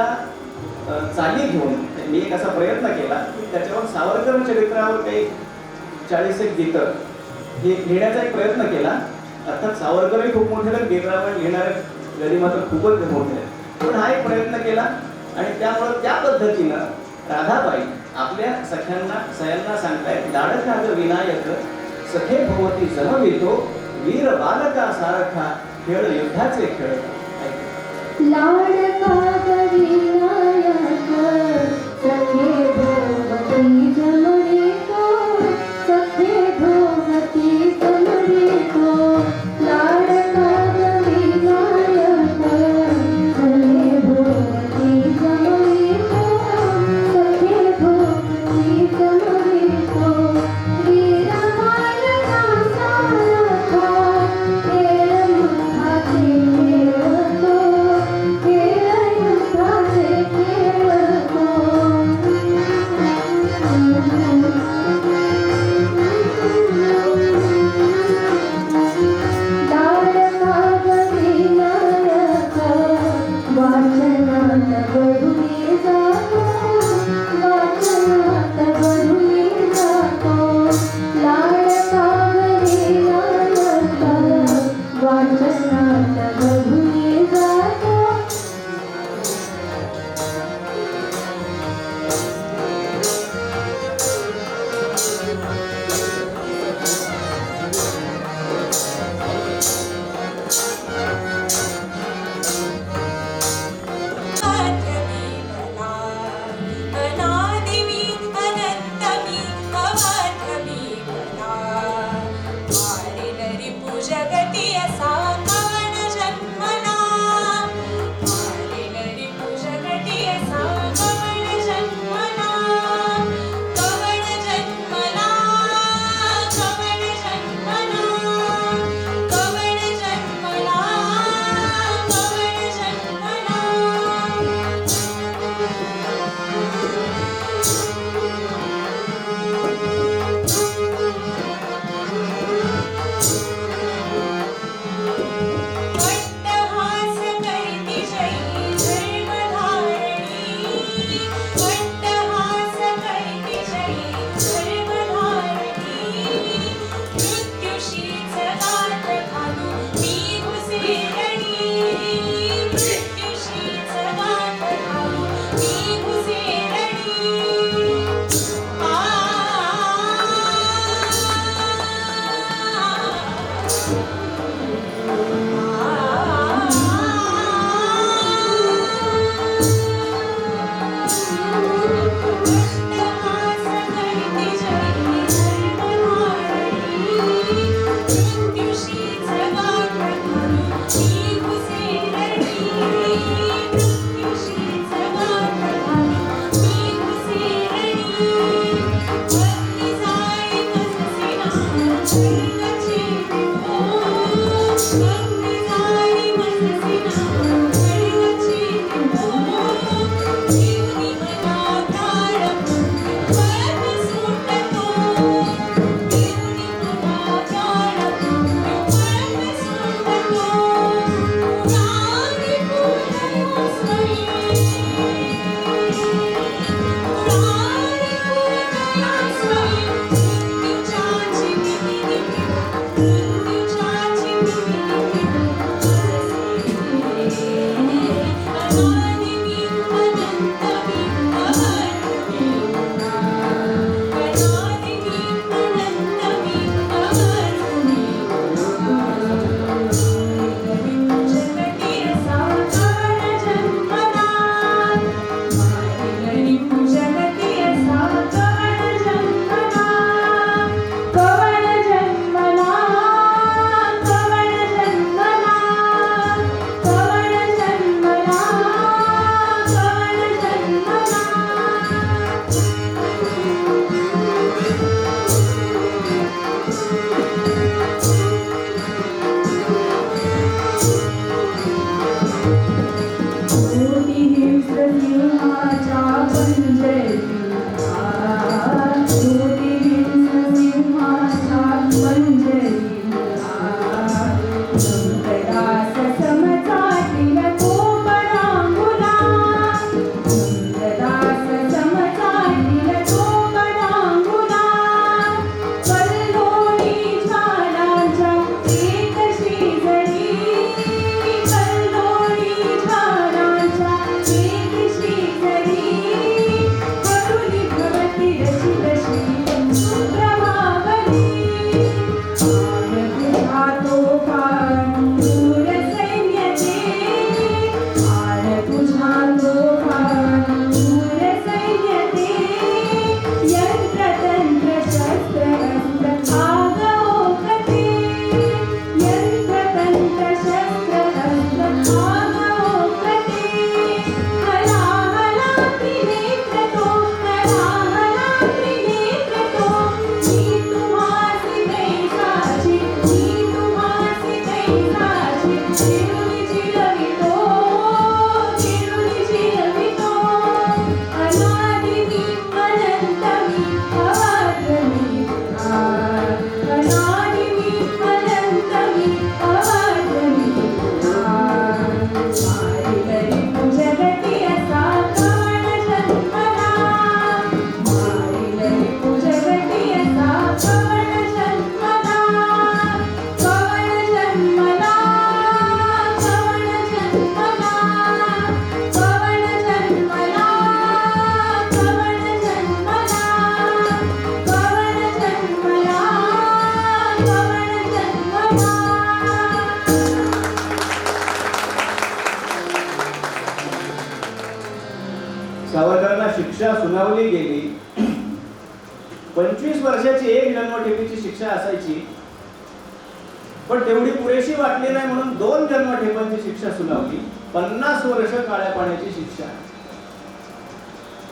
Speaker 3: चाली घेऊन मी एक असा प्रयत्न केला की त्याच्यावर सावरकर चरित्रावर काही 40 गीतं हे लिहिण्याचा एक प्रयत्न केला. अर्थात सावरकरही खूप मोठे आहेत, गीत रामायण लिहिणारे गरी मात्र खूपच मोठे आहेत. पण हा एक प्रयत्न केला आणि त्यामुळं त्या पद्धतीनं राधाबाई आपल्या सयांना सांगतायत, लाडका ग विनायक सखे भोवती जमवितो, वीर बालका सारखा खेळ युद्धाचे खेळ.
Speaker 4: लाडका ग विनायक सखे भोवती जमवितो, सखे भोवती जमवितो. लाडका ग विनायक सखे भोवती जमवितो, सखे भोवती जमवितो. वीर बालका सारखा खेळ युद्धाचे खेळतो, खेळ युद्धाचे खेळतो. लाडका ग विनायक वाचनात घडून जातो, वाचनात घडून जातो. लाडका ग विनायक वाचनात घडून जातो.
Speaker 7: अनादिवी अनंतमी अवाढवी वारिनरी पूजगती असा कवण जन्मना, वारिनरी पूजगती असा कवण जन्मना, कवण जन्मना, कवण जन्मना, कवण जन्मना, कवण जन्मना. वट्टहास करती जयी धर्मधारिणी, वट्टहास करती जयी धर्मधारिणी. मृत्यूशीच गाठ घालू मी घुसेरणी, मृत्यूशीच गाठ घालू मी घुसेरणी. वट्टहास करती जयी धर्मधारिणी, मृत्यूशीच गाठ घालू मी घुसेरणी, मृत्यूशीच गाठ घालू मी घुसेरणी. भक्ती जाई मजसिना जळगाची हो, भक्ती जाई मजसिना जळगाची हो. जीवनी मला प्राण पद सुटतो, जीवनी मला प्राण
Speaker 3: सुनावली गेली. 25 वर्षाची एक जन्मठेपेची शिक्षा असायची, पण तेवढी पुरेशी वाटली नाही म्हणून 2 जन्मठेपांची शिक्षा सुनावली. 50 वर्ष काळ्या पाण्याची शिक्षा.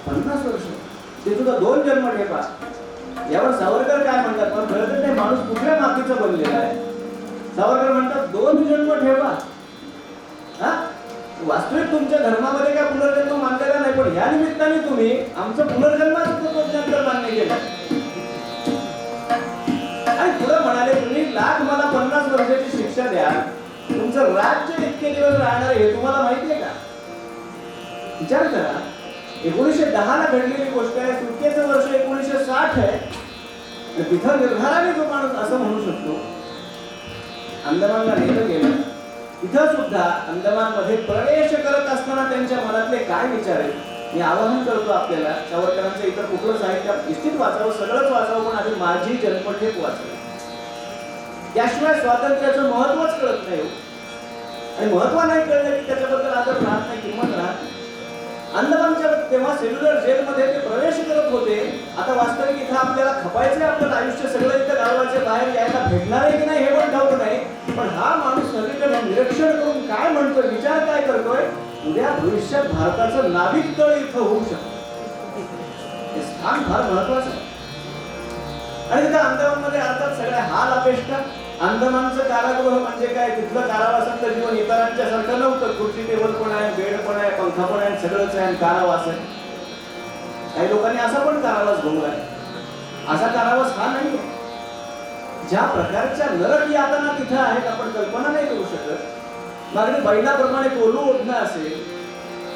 Speaker 3: 50 वर्ष ते सुद्धा 2 जन्मठेपा. यावर सावरकर काय म्हणतात, पण कळत नाही माणूस कुठल्या मातीचा बनलेला आहे. सावरकर म्हणतात 2 जन्मठेपा. हा, वास्तविक तुमच्या धर्मामध्ये काय पुनर्जन्म मानलेला नाही, पण या निमित्ताने तुम्ही आमचं पुनर्जन्माचं तत्वज्ञान मान्य केलं. आणि पुढे म्हणाले, तुम्ही लाख मला 50 वर्षाची शिक्षा द्या, तुमचं राज्य इतके दिवस राहणार हे तुम्हाला माहिती आहे का? विचार करा. 1910 ला घडलेली गोष्ट आहे. सुटकेचं वर्ष 1960 आहे. तिथं निर्धाराने जो माणूस असं म्हणू शकतो, अंदमानला नेलं गेलं, तिथं सुद्धा अंदमानमध्ये प्रवेश करत असताना त्यांच्या मनातले काय विचार आहेत. मी आवाहन करतो आपल्याला, सावरकरांचं इतर कुठलं साहित्य निश्चित वाचावं, सगळंच वाचावं, पण आधी माझी जन्मठेप वाचावी. त्याशिवाय स्वातंत्र्याचं महत्वच कळत नाही. आणि महत्व नाही कळलं की त्याच्याबद्दल आदर राहत नाही, किंमत राहत. अंदमानच्या तेव्हा सेल्युलर जेलमध्ये ते प्रवेश करत होते. आता वास्तविक इथं आपल्याला खपायचं आपलं आयुष्य सगळं इथं घालवायचं, बाहेर यायला भेटणार आहे की नाही हे पण ठाऊक नाही. पण हा माणूस सगळीकडे निरीक्षण करून काय म्हणतोय, विचार काय करतोय, उद्या भविष्यात भारताचं नाविक तळ इथं होऊ शकतं. हे स्थान फार महत्वाचं आहे. आणि तिथं अंदमानमध्ये अर्थात सगळ्या हाल अपेष्टा. अंदमानचं कारागृह म्हणजे काय, तिथलं कारावासातलं जीवन इतरांच्या सारखं नव्हतं. खुर्ची टेबल पण आहे, बेड पण आहे, पंखा पण आहे, सगळंच आहे, कारावास आहे. काही लोकांनी असा पण कारावास भोगलाय. असा कारावास हा नाही. ज्या प्रकारच्या नरक यातना तिथं आहेत आपण कल्पना नाही करू शकत. मागणी बैलाप्रमाणे कोलू ओढणं असेल,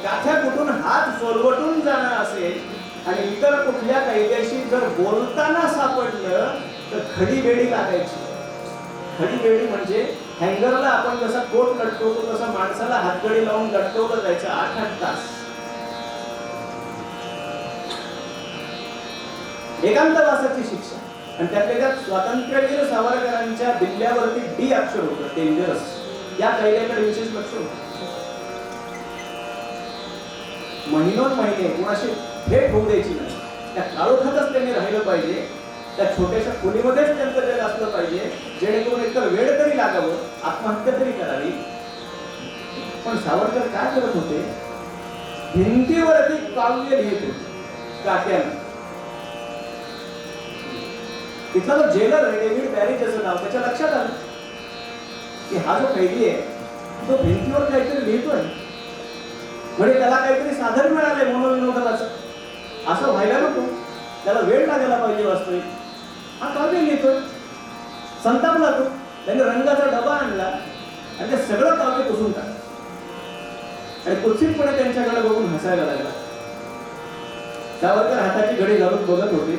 Speaker 3: काठ्या कुठून हात सोलवटून जाणं असेल, आणि इतर कुठल्या कैद्याशी जर बोलताना सापडलं तर खडी बेडी लागायची. खडी बेडी म्हणजे हँगरला आपण जसा कोट लटकवतो तसा माणसाला हातगडी लावून लटकवलं जायचं 8-8 तास. एकांतवासाची शिक्षा. आणि त्यातल्या स्वातंत्र्यवीर सावरकरांच्या बिल्ल्यावरती डी अक्षर होतं, डेंजरस. या कैद्याकडे विशेष लक्ष होतं. महिनोन महिने कुणाशी भेट होऊ द्यायची नाही. त्या काळोखातच त्यांनी राहिलं पाहिजे. त्या छोट्याशा खोलीमध्येच त्यांचं जग असलं पाहिजे, जेणेकरून एकतर वेळ तरी लागावं, आत्महत्या तरी करावी. पण सावरकर काय करत होते, भिंतीवरती काव्य लिहित होते काट्यानं. तिथला जो जेलर आहे डेव्हिड बॅरी त्याचं नाव, त्याच्या लक्षात आलं की हा जो कैदी आहे तो भिंतीवर काहीतरी लिहितोय, म्हणजे त्याला काहीतरी साधन मिळालंय मनोविनोदनाचं. असं व्हायला नको, त्याला वेळ लागायला पाहिजे. वास्तविक हा काव्य लिहितोय. संतापला तो. त्याने रंगाचा डबा आणला आणि ते सगळं काव्य पुसून टाकलं. आणि कुत्सितपणे त्यांच्याकडे बघून हसायला लागला. सावरकर हाताची घडी घालून बघत होते.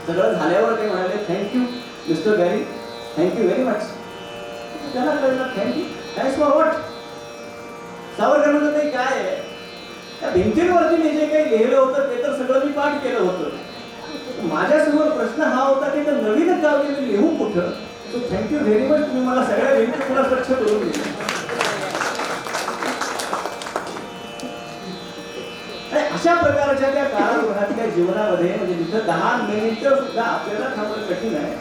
Speaker 3: सगळं झाल्यावर ते म्हणाले, thank you mister Barry, thank you very much. त्याला कळलं thank you, thanks for what. Savarkar म्हणत नाही काय आहे, त्या भिंतीवरती मी जे काही लिहिलं होतं ते तर सगळं मी पाठ केलं होतं. माझ्यासमोर प्रश्न हा होता की ते नवीन काव्य मी लिहू कुठं. सो थँक्यू व्हेरी मच, तुम्ही मला सगळ्या भिंती पुन्हा स्वच्छ करून दिल्या. अशा प्रकारच्या त्या कारागृहातल्या जीवनामध्ये म्हणजे तिथं 10 मिनिटं सुद्धा आपल्याला थांबणं कठीण आहे.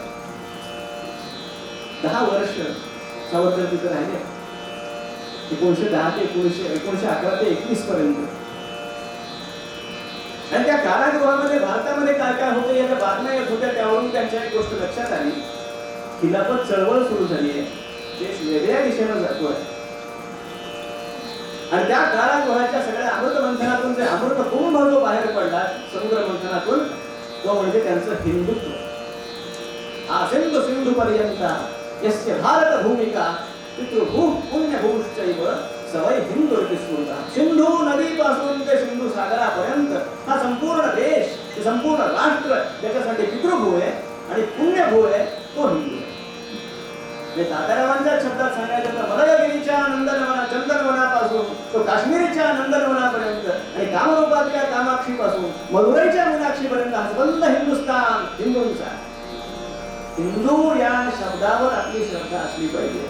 Speaker 3: 10 वर्ष सावरकर तिथं राहिले. 1910 ते 1911 ते 21 पर्यंत. आणि त्या कारागृहामध्ये भारतामध्ये काय काय होतं याच्या बातम्या येत होत्या. त्यावरून त्यांच्या एक गोष्ट लक्षात आली, खिलाफत चळवळ सुरू झाली आहे, देश वेगळ्या दिशेनं जातोय. आणि त्या कारागृहाच्या सगळ्या अमृत मंथनातून जे अमृत कुंभ जो बाहेर पडला समुद्र मंथनातून, तो म्हणजे त्यांचं हिंदुत्व. सिंधू सिंधू पर्यंत यस्य भारत भूमिका पितृभू पुण्यभूश्चैव सवय हिंदू स्फूर्ता. सिंधू नदीपासून ते सिंधू सागरापर्यंत हा संपूर्ण देश, हे संपूर्ण राष्ट्र ज्याच्यासाठी पितृभू आहे आणि पुण्यभू आहे तो हिंदू आहे. तात्यारावांच्या शब्दात सांगायचं तर मलयगिरीच्या नंदनवना चंदनवनापासून तो काश्मीरच्या नंदनवनापर्यंत आणि कामरूपातल्या कामाक्षीपासून मदुरैच्या मीनाक्षीपर्यंत हा संबंध हिंदुस्थान हिंदूंचा. हिंदू या शब्दावर आपली श्रद्धा असली पाहिजे.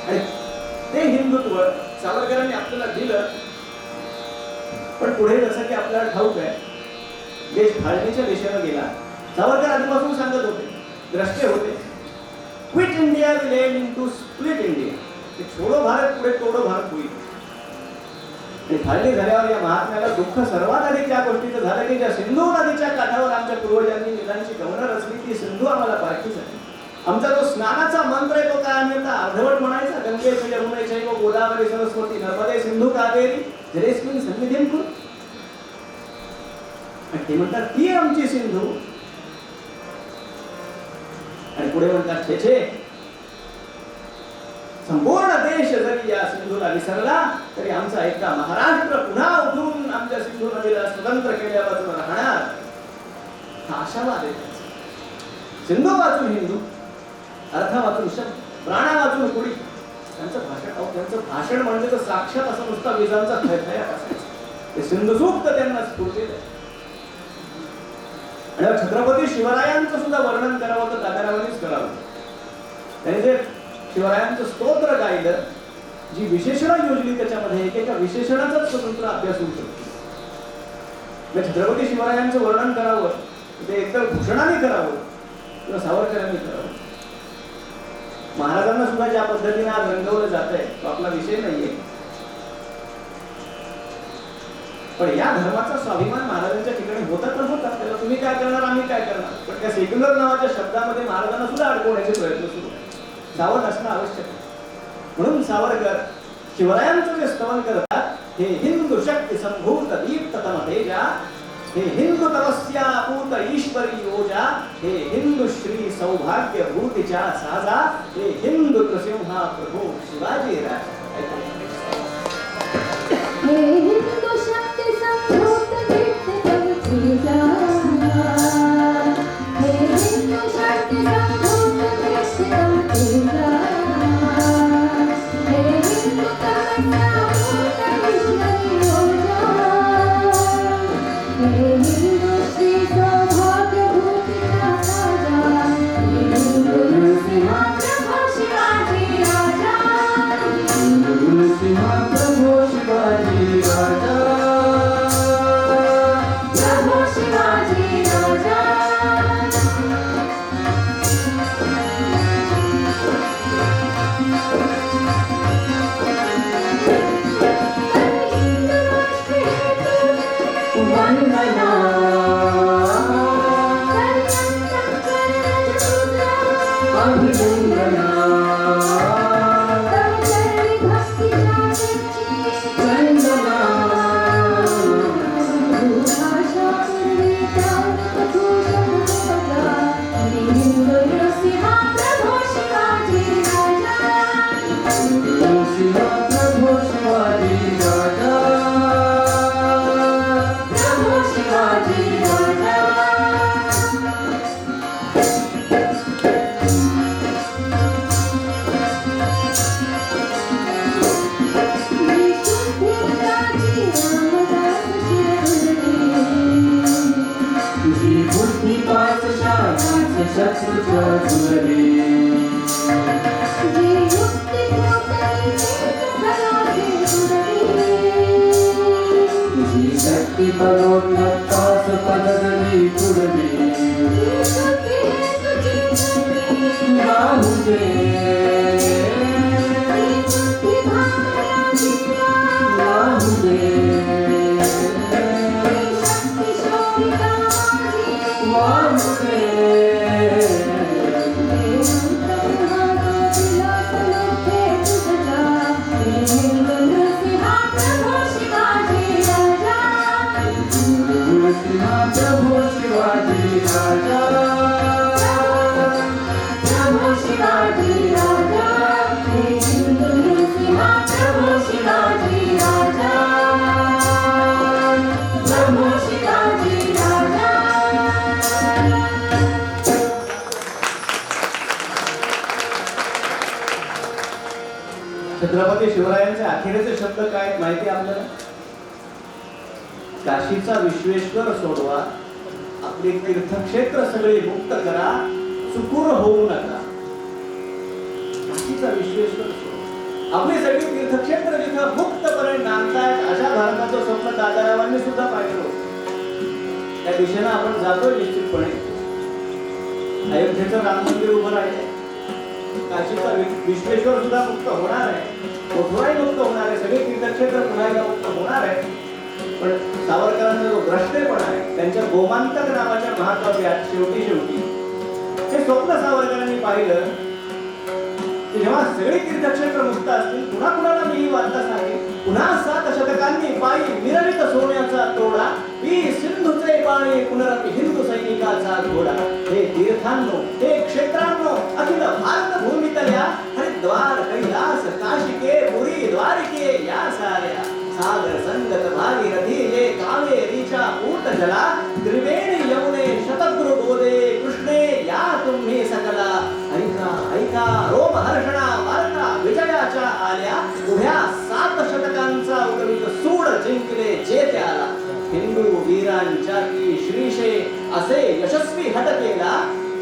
Speaker 3: आणि ते हिंदुत्व सावरकरांनी आपल्याला दिलं. पण पुढे जसं की आपल्याला ठाऊक आहे, देश फाळणीच्या दिशेनं गेला. सावरकर आधीपासून सांगत होते, द्रष्टे होते, quit India will end into split India. छोडो भारत पुढे तोडो भारत होईल. आणि फाळणी झाल्यावर या महात्म्याला दुःख सर्वात अधिक त्या गोष्टीचं झालं की ज्या सिंधू नदीच्या काठावर आमच्या पूर्वजांनी निदानची गमनं रचली, ती सिंधू आम्हाला पारखी झाली. आमचा जो स्नानाचा मंत्र आहे तो काय आम्ही आता अर्धवट म्हणायचा, गंगेच यमुनेचैव गोदावरी सरस्वती नर्मदे सिंधू कावेरी जलेस्मिन् सन्निधिं कुरु. आणि ते म्हणतात ती आमची सिंधू. आणि पुढे म्हणतात छे छे, संपूर्ण देश जरी या सिंधूला विसरला तरी आमचा एकदा महाराष्ट्र पुन्हा उठून आमच्या सिंधू नदीला स्वतंत्र केल्यापासून राहणार, हा आशावाद आहे. सिंधू वाचून हिंदू, अर्थ वाचून शब्द, प्राणा वाचून कुडी. त्यांचं भाषण म्हणजे तर साक्षात असं नुसता विजांचा थयथयाट असायचं. ते सिंधू सूक्त त्यांना स्फूर्ती द्यायचं. आणि छत्रपती शिवरायांचं सुद्धा वर्णन करावं तर दादारावांनीच करावं. त्यांनी जे शिवरायांचं स्तोत्र गायलं, जी विशेषणं योजली त्याच्यामध्ये एकेका विशेषणाचाच स्वतंत्र अभ्यास होऊ शकतो. छत्रपती शिवरायांचं वर्णन करावं ते एकतर भूषणाने करावं किंवा सावरकरांनी करावं. महाराजांना सुद्धा ज्या पद्धतीने आज रंगवलं जात आहे तो आपला विषय नाहीये. पण या धर्माचा स्वाभिमान महाराजांच्या ठिकाणी होता तर होता. त्याला तुम्ही काय करणार आम्ही काय करणार. पण त्या सेक्युलर नावाच्या शब्दामध्ये महाराजांना सुद्धा अडकवण्याचे प्रयत्न सुरू आहे. सावध असणं आवश्यक आहे. म्हणून सावरकर शिवरायांचं जे स्तवन करतात, हे हिंदू शक्ती संभूत दीप्त तम तेजा, हे हिंदू तपस्या पूत ईश्वरी योजा, हे हिंदू श्री सौभाग्य भूतीच्या साजा, हे हिंदू नृसिंहा प्रभू शिवाजी राजा.
Speaker 4: हे हिंदू शक्ती संभूत दीप्त तम तेजा, हे हिंदू शक्ती संभूत दीप्त तम तेजा, हे हिंदू तपस्या पूत ईश्वरी योजा, हे हिंदू श्री सौभाग्य भूतीचा साजा, हे हिंदू नृसिंहा प्रभू शिवाजी राजा,
Speaker 5: नृसिंहा प्रभू शिवाजी राजा,
Speaker 4: प्रभू शिवाजी राजा.
Speaker 5: वंदना अभिनंदना वंदना नृसिंहा प्रभू शिवाजी राजा,
Speaker 4: प्रभू शिवाजी राजा.
Speaker 5: जी बुद्धी पाच शाखांचे शत्रूच्या दुर्गे, जी शक्ती परोन्नतास पदवी तुडवी, राहुजे राहुजे वाहुजे नृसिंहा प्रभू शिवाजी राजा,
Speaker 4: प्रभू शिवाजी राजा, नृसिंहा प्रभू शिवाजी राजा, प्रभू शिवाजी राजा.
Speaker 3: छत्रपती शिवरायांचे अखेरचे शब्द काय आहेत माहिती आहे आपल्याला? काशीचा विश्वेश्वर सोडवा, आपली तीर्थक्षेत्र सगळी मुक्त करा, चुकूर होऊ नका. काशीचा विश्वेश्वर सोडवा. आपली सगळी तीर्थक्षेत्र जिथं मुक्तपणे नांदतायत अशा भारताचं स्वप्न दादारावांनी सुद्धा पाहिलं होतं. त्या दिशेनं आपण जातोय निश्चितपणे. अयोध्येचं राम मंदिर उभं राहिले, काशीचा विश्वेश्वर सुद्धा मुक्त होणार आहे, मथुराही मुक्त होणार आहे, सगळे तीर्थक्षेत्र पुन्हा एकदा मुक्त होणार आहे. पण सावरकरांचा जो भ्रष्टेपणा आहे त्यांच्या गोमांतक नावाच्या महाकाव्यात शेवटी हे स्वप्न सावरकरांनी पाहिलं की जेव्हा सगळी तीर्थक्षेत्र मुक्त असतील, पुन्हा कुणाला मी ही वार्ता सांगेन, पुन्हा 7 शतकांनी पायी मिरवित सोन्याचा तोडा, पी सिंधूचे पाणी पुनरपी हिंदू सैनिकाचा घोडा. हे तीर्थांनो, हे क्षेत्रांनो, अखिल भारत भूमीतल्या हरिद्वार कैलास काशिके पुरी द्वारके या साऱ्या सागर संगत भागीरथी ये कावेरीच्या ऊट जला, त्रिवेणी यमुने शतद्रु गोदे कृष्णे या तुम्ही सकला. ऐका ऐका रोम हर्षणा वार्ता विजयाच्या आल्या, उभ्या 7 शतकांचा उगवित सूड जिंकले जे त्याला. हिंदू वीरांच्या की श्रीशे असे यशस्वी हट केला,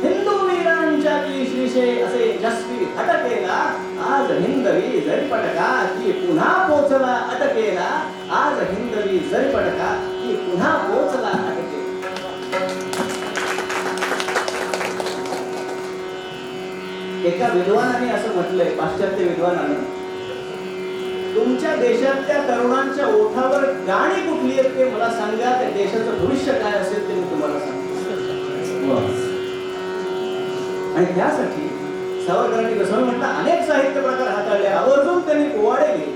Speaker 3: हिंदू वीरांच्या की श्रीशे असे यशस्वी हट केला. आज हिंदवी जरीपटका की पुन्हा पोचला अटकेला, आज हिंदवी जरीपटका की पुन्हा पोचला अटकेला. एका विद्वानाने असं म्हटलंय, पाश्चात्य विद्वानाने, तुमच्या देशातल्या तरुणांच्या ओठावर गाणी कुठली आहेत ते मला सांगा, त्या देशाचं भविष्य काय असेल ते मी तुम्हाला सांगतो. आणि त्यासाठी सावरकरांनी कसं म्हटलं, अनेक साहित्य प्रकार हाताळले, आवर्जून त्यांनी पोवाडे गेले.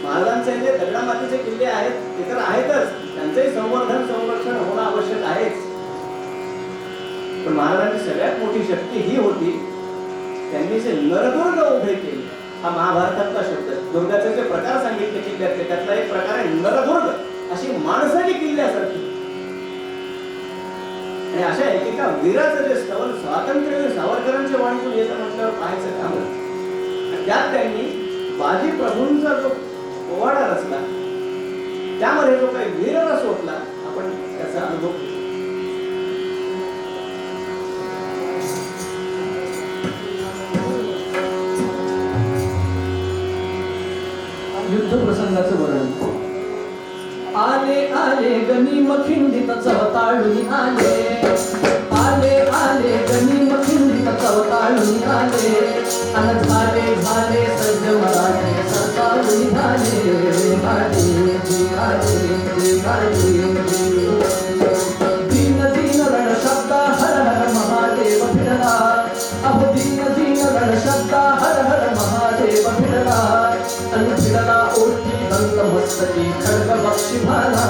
Speaker 3: महाराजांचे जे दगडा मातीचे किल्ले आहेत ते तर आहेतच, त्यांचंही संवर्धन संरक्षण होणं आवश्यक आहेच. पण महाराजांची सगळ्यात मोठी शक्ती ही होती, त्यांनी जे नरदुर्ग उभे केले. हा महाभारतातला शब्द, दुर्गाचे जे प्रकार सांगितले किल्ल्यातले त्यातला एक प्रकार आहे नरदुर्ग, अशी माणसाची किल्ल्यासारखी. आणि अशा एकेका वीराचं जे स्तवन स्वातंत्र्य सावरकरांच्या वाणीतून येतं म्हटल्यावर पाहायचं काम. त्यात त्यांनी बाजी प्रभूंचा जो पोवाडा रचला, त्यामध्ये जो काही वीररस ओतला, आपण त्याचा अनुभव.
Speaker 6: युद्ध प्रसंगाचं वर्णन. आले आले गनिम खिंडीत चवताळून आले, आले आले गनिम खिंडीत चवताळून आले, अन झाले झाले सज्ज मराठे सरताळून झाले. आले जी आले जी आले दीन दीन रण शब्द हर हर महादेव भिडला, अहो दीन दीन रण शब्द हर हर महादेव भिडला, अन भिडला ओठी दंत मस्तकी खड्ग बक्षी भाला.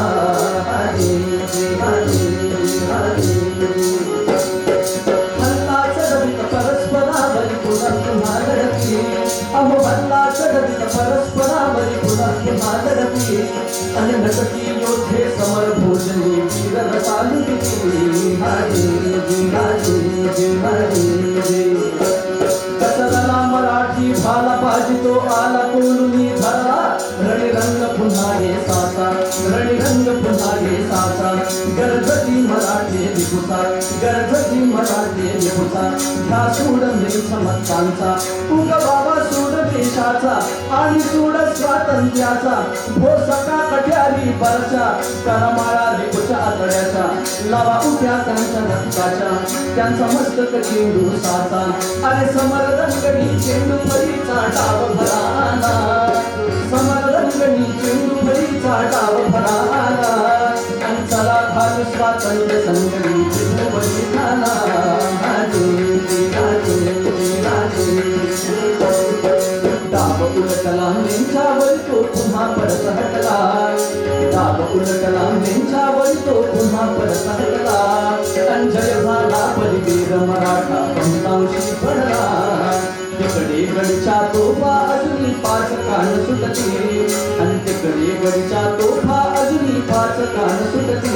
Speaker 6: हल्ला चढवित परस्परावरी पुन्हा पुन्हा लढती, अहो हल्ला चढवित परस्परावरी पुन्हा पुन्हा लढती, आणि नटती योद्धे समर भोजनी वीर रसालू किती. कसरला मराठी भाला बाजितो आला कोलुनी धरला, रणरंग पुन्हा हे साचा, रणरंग पुन्हा हे साचा. गरजती मराठी विभुसा, गरजती मराठी विभुसा, ह्या सूड मेष मत्तांचा, उग बाबा सूड देशाचा, आणि सूड स्वातंत्र्याचा. भो सका कट्यारी बरच्या, करमाळा रिपुच्या आतड्याच्या, लावा उठ्या त्यांच्या रक्ताच्या, त्यांचा मस्तक चेंडू साचा. अरे समररंगणी चेंडू परीचा डाव भराला, समररंगणी चेंडू परीचा डाव भराला, आणि चला घालू स्वातंत्र्य संगणी चेंडू परी झाला. डाब उलटला मेंचावर तो पुन्हा परत हटला, डाब उलटला मेंचावर तो पुन्हा परत हटला, अंजय झाला परिवीर मराठा बहुतांशी पडला. तिकडे गडच्या तोफा अजूनही 5 कान सुटती, आणि तिकडे गडच्या तोफा अजूनही 5 कान सुटती,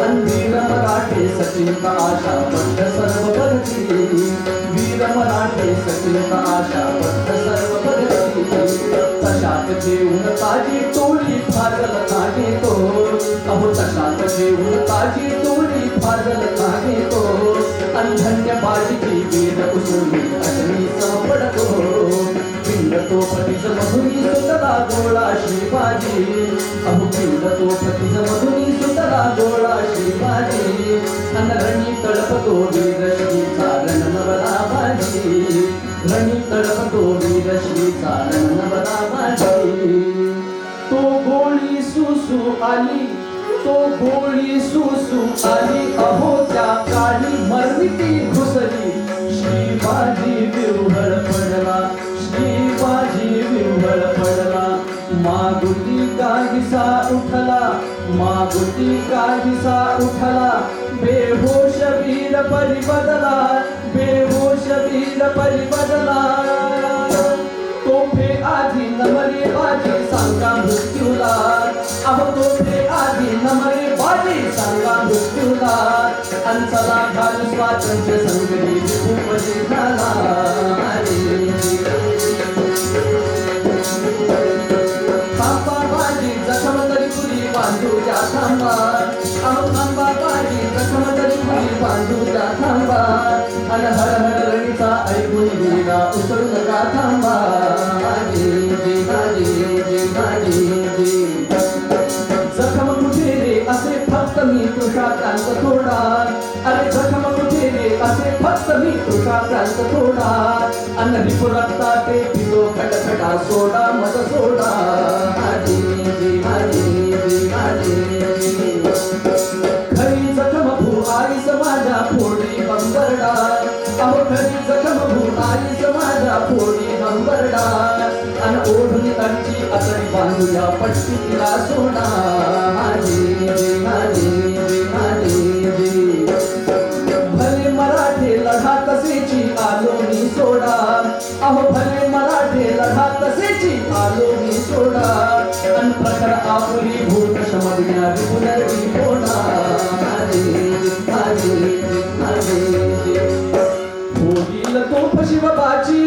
Speaker 6: आणि वीर मराठे सचिन आशा पट्ट सर्व भरती, वीर मराठे सचिन आशा पट्ट सर्व भरती. तशात जेवून ताजी टोळी फाजल ताजे तो, अहो तशात जेवून ताजी टोळी फाजल ताजे तो, आणि धन्य बाजीची वीर उसळी अशनी पडतो. पिंड तो तडपतो वीरश्रीचा रणनवला बाजी रणी तडपतो वीरश्रीचा रणनवला बाजी तो गोळी सुसू आली तो गोळी सुसू आली अहो त्या काळी मरविती घुसली श्रीबाजी विव्हळ पडला श्रीबाजी विव्हळ पडला मागुती काहीसा उठला मागुती काहीसा उठला बेहोश वीर परिबदला बेहोश वीर परिबदला तोफे आधी नमरे बाजी सांगा मृत्यूला अहो तोफे आधी नमरे बाजी सांगा मृत्यूला अंचला घाल स्वातंत्र्य संग्रामी विपुपदी झाला थांबा बाजी जखम तरी पुरी बांधूच्या थांबा अहो थांबा बाजी जखम तरी पुरी बांधूच्या थांबा अन हर हर रणीचा ऐकून वीरा उसळू नका थांबा जखम कुठे रे असे फक्त मी तुषाक्रांत थोडा अरे जखम कुठे रे असे फक्त मी तुषाक्रांत थोडा अन्न रिपू रक्ता ते पितो खटखटा सोडा मज सोडा खरी जखम भू आईस माझ्या फोडी बंबरडा अहो खरी जखम भू आईस माझ्या फोडी बंबरडा अन ओढून त्यांची अतडी बांधूया पट्टी तिला सोडा भले मराठे लढा तसेची आलो मी सोडा अहो भले मराठे लढा तसेची आलो मी सोडा अन प्रखर आपुरी भूत शमविना विपुनरवी होणा होईल तोफ शिवबाची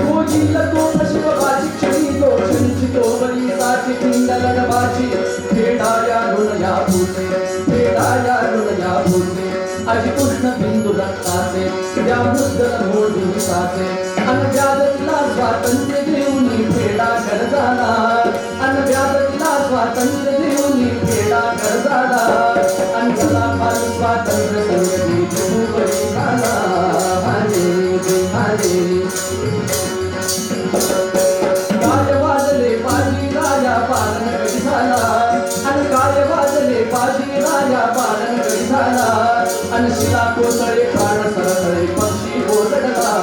Speaker 6: होईल तोफ शिवबाची क्षणी तो क्षणीची तो बळीसाची पिंडलडबाची फेडाया ऋणया भूते फेडाया ऋणया भूते अजी कृष्ण बिंदू रक्ताचे त्या मुद्दल मोडूसाचे अन व्याधतीला स्वातंत्र्य देऊनी फेडा घर झाला अन व्याधतीला स्वातंत्र्य देऊनी फेडा घर झाला अन चला फार स्वातंत्र्य संगती विभुपरी झाला काय वाजले बाजी राजा पालन कधी झाला अन काय वाजले बाजी राजा पालन कधी झाला अन शिला कोसळे प्राण सरसळे पक्षी ओरडला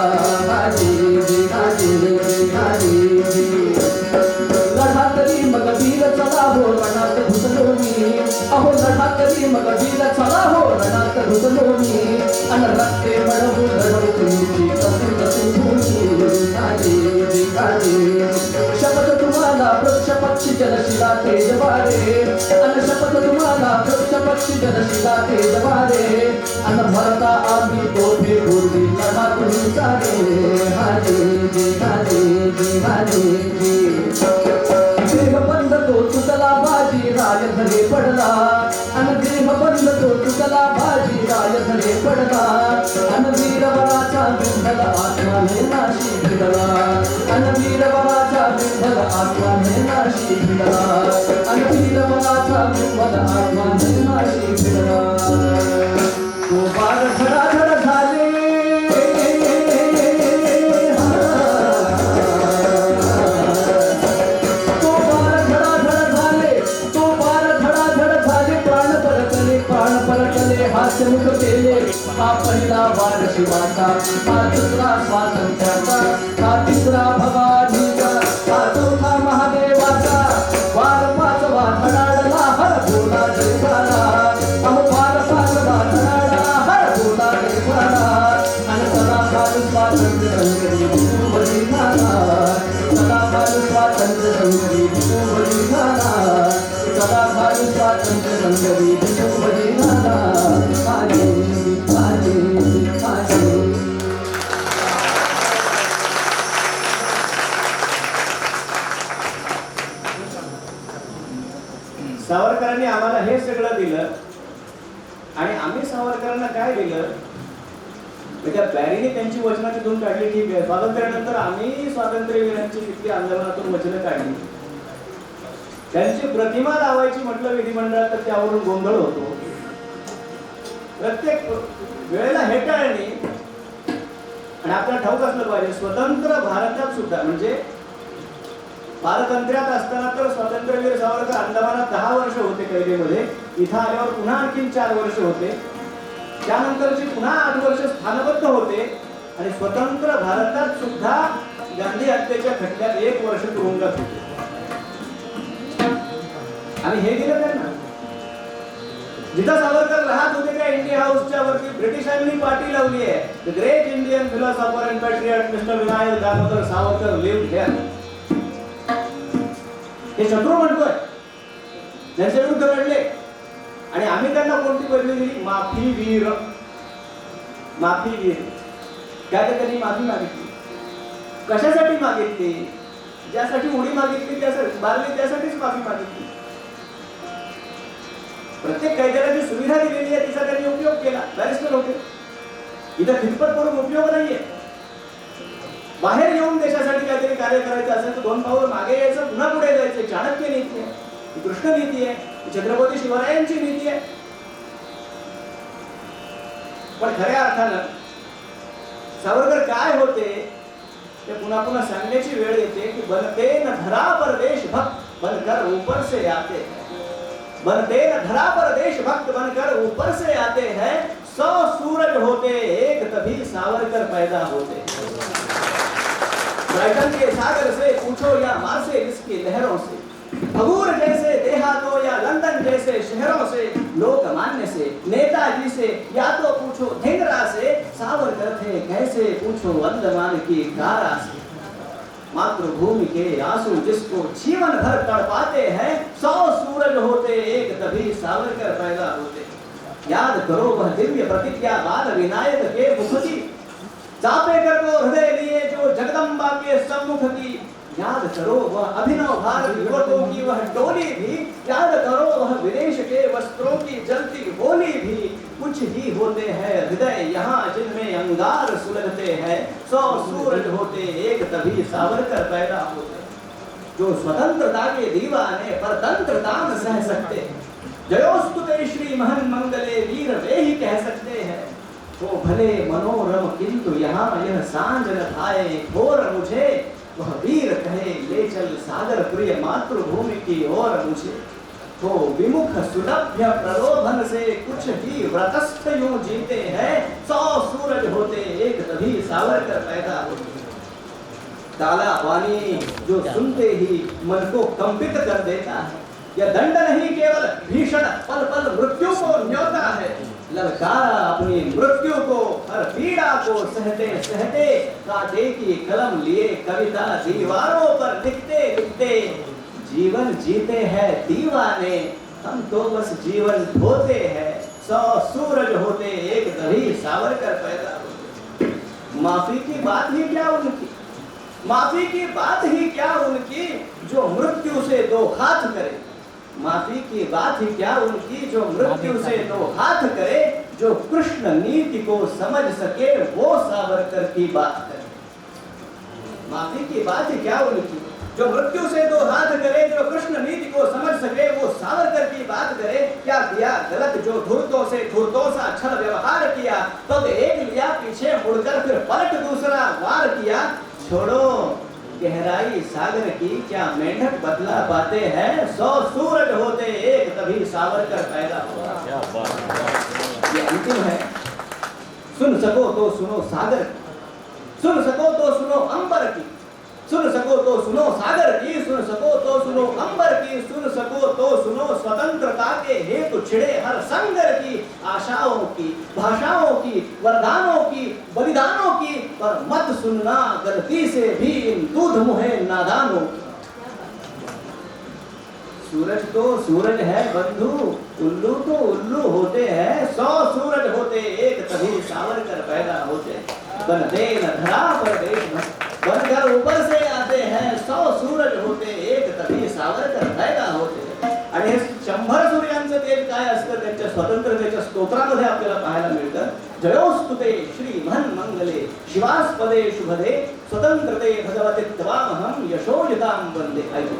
Speaker 6: लढा तरी मग वीर चला हो रणात घुसलो मी अहो लढा तरी मग वीर चला हो रणात घुसलो मी अन रक्ते मळवू लढवू तुमची कसे कसे शपथ तुम्हाला वृक्ष पक्षी जलशिला तेजवारे अन शपथ तुम्हाला वृक्ष पक्षी जलशिला तेजवारे अन भरता आम्ही तोफे पूर्वी लढा तुम्ही सारे देह बंद तो तुटला बाजी राज धरे पडला अन देह बंद तो तुटला बाजी राज धरे पडला अन वीरवराचा विठ्ठल आत्मा ने नाशी भिडला अन वीरवराचा विठ्ठल आत्मा ने नाशी भिडला अन वीरवराचा विठ्ठल आत्मा ने नाशी भिडला तो बार धडाधड झाले हास्यमुख केले हा पहिला वार शिवाचा हा दुसरा स्वातंत्र्याचा हा तिसरा भवानीचा हा चौथा महादेवाचा वार पाचवा धडाडला हर भोला जयकाला अहो वार पाचवा धडाडला हर भोला जयकाला आणि सदा काल स्वातंत्र्य संग्रामी विपुबली झाला सदा काल स्वातंत्र्य संग्रामी विपुबली झाला सदा काल स्वातंत्र्य संग्रामी विपुबली झाला
Speaker 3: सावरकरांनी आम्हाला हे सगळं दिलं आणि आम्ही सावरकरांना काय दिलं त्या बॅरीने त्यांची वचनाची धून काढली ठीक आहे स्वातंत्र्यानंतर आम्ही स्वातंत्र्यवीरांची किती आंदोलनातून वचनं काढली त्यांची प्रतिमा लावायची म्हटलं विधिमंडळात तर त्यावरून गोंधळ होतो. प्रत्येक वेळेला हेटाळणी. आणि आपल्याला ठाऊक असलं पाहिजे स्वतंत्र भारतात सुद्धा म्हणजे पारतंत्र्यात असताना तर स्वातंत्र्यवीर सावरकर अंदमानात 10 वर्ष होते कैदेमध्ये. इथं आल्यावर पुन्हा आणखीन 4 वर्ष होते. त्यानंतरची पुन्हा 8 वर्ष स्थानबद्ध होते. आणि स्वतंत्र भारतात सुद्धा गांधी हत्येच्या खटल्यात 1 वर्ष तुरुंगात होते. आणि हे गेलं त्यांना. जिथं सावरकर राहत होते त्या इंडिया हाऊसच्या वरती ब्रिटिशांनी पाटी लावली आहे. The great Indian philosopher and Patriot mister Vinayak Damodar Savarkar lived here. हे शत्रू म्हणतोय. त्यांच्या विरुद्ध लढले आणि आम्ही त्यांना कोणती पदवी दिली? माफी वीर. माफी वीर. काय तर त्यांनी माफी मागितली. कशासाठी मागितली? ज्यासाठी उडी मागितली त्यासाठी मारली त्यासाठीच माफी मागितली. प्रत्येक कैद्याला जी सुविधा दिलेली आहे तिचा त्यांनी उपयोग केला. बॅरिस्टर होते. इथं खितपत करून उपयोग नाहीये. बाहेर येऊन देशासाठी काहीतरी कार्य करायचं असेल तर 2 पाऊल मागे यायचं, पुन्हा पुढे जायचं. चाणक्य नीती आहे, ही कृष्ण नीती आहे, ही छत्रपती शिवरायांची नीती आहे. पण खऱ्या अर्थानं सावरकर काय होते ते पुन्हा पुन्हा सांगण्याची वेळ येते की बनते न धरा परदेश भक्त बनकर ऊपर से आते हैं. बनते न धरा परदेश भक्त बनकर ऊपर से आते हैं. 100 सूरज होते एक तभी सावरकर पैदा होते. ब्राइटन के सागर से पूछो या मार्सेलिस की लहरों से, भगूर जैसे देहातों या लंदन जैसे शहरों से, लोकमान्य से, नेताजी से या तो पूछो धिंगरा से, सावरकर थे कैसे पूछो अंडमान की कारा से. मातृभूमि के आंसू जिसको जीवन भर तड़पाते हैं, 100 सूरज होते एक तभी सावरकर पैदा होते. याद करो वह दिव्य प्रतिज्ञा बाल विनायक के मुख की, चापेकर को हृदय लिए जो जगदम्बा के सम्मुख की. याद करो वह अभिनव भारत युवकों की वह टोली भी, याद करो वह विदेश के वस्त्रों की जलती होली भी. कुछ ही होते हैं हृदय यहाँ जिनमें अंगार सुलगते हैं, 100 सूरज होते एक तभी सावरकर पैदा होते. जो स्वतंत्रता के दीवाने परतंत्रता न सह सकते, जयोस्तुते श्री महन मंगले वीर वे ही कह सकते हैं. तो भले मनोरम किंतु यहाँ यह सांझ न थाए घोर मुझे, वह वीर कहे ले चल सागर प्रिय मातृभूमि की ओर मुझे. तो विमुख सुलभ्य प्रलोभन से कुछ ही व्रतस्थ यूं जीते हैं, 100 सूरज होते एक तभी सावरकर पैदा होते. काला पानी जो सुनते ही मन को कंपित कर देता है, यह दंड नहीं केवल भीषण पल पल मृत्यु को न्योता है. ललकारा अपनी मृत्यु को हर पीड़ा को सहते सहते, कांटे की कलम लिए कविता दीवारों पर लिखते लिखते. जीवन जीते हैं दीवाने, हम तो बस जीवन ढोते हैं. 100 सूरज होते एक तभी सावरकर पैदा होते. माफी की बात ही क्या उनकी, माफी की बात ही क्या उनकी जो मृत्यु से 2 हाथ करे. माफी की बात ही क्या उनकी जो मृत्यु से 2 हाथ करे. जो कृष्ण नीति को समझ सके वो सावरकर की बात करे. माफी की बात ही क्या उनकी जो मृत्यु से 2 हाथ करे. जो कृष्ण नीति को समझ सके वो सावरकर की बात करे. क्या किया गलत जो धूर्तों से धूर्तों सा छल व्यवहार किया, तब एक लिया पीछे मुड़कर फिर पलट दूसरा वार किया. छोड़ो गहराई सागर की क्या मेंढक बदला पाते हैं. 100 सूरज होते एक तभी सावरकर पैदा हुआ. ये अंतिम है. सुन सको तो सुनो सागर की, सुन सको तो सुनो अंबर की, सुन सको तो सुनो सागर की, सुन सको तो सुनो अंबर की, सुन सको तो सुनो स्वतंत्रता के हेतु छिड़े हर संगर की. आशाओं की, भाषाओं की, वरदानों की, बलिदानों की, पर मत सुनना गलती से भी इन दूध मुहे नादानों की. सूरज तो सूरज है बंधु, उल्लू तो उल्लू होते हैं. 100 सूरज होते एक तभी सावरकर पैदा होते. बनते न धरा परदेश बनकर ऊपर से आते हैं. 100 सूरज होते एक तभी सावरकर पैदा होते. आणि हे 100 सूर्यांचं तेज काय असतं त्यांच्या स्वतंत्रतेच्या स्तोत्रामध्ये आपल्याला पाहायला मिळतं. जयोस्तुते श्री महन मंगले शिवास्पदे शुभदे, स्वतंत्रते भगवते त्वामहं यशोयुतां वंदे. ऐकू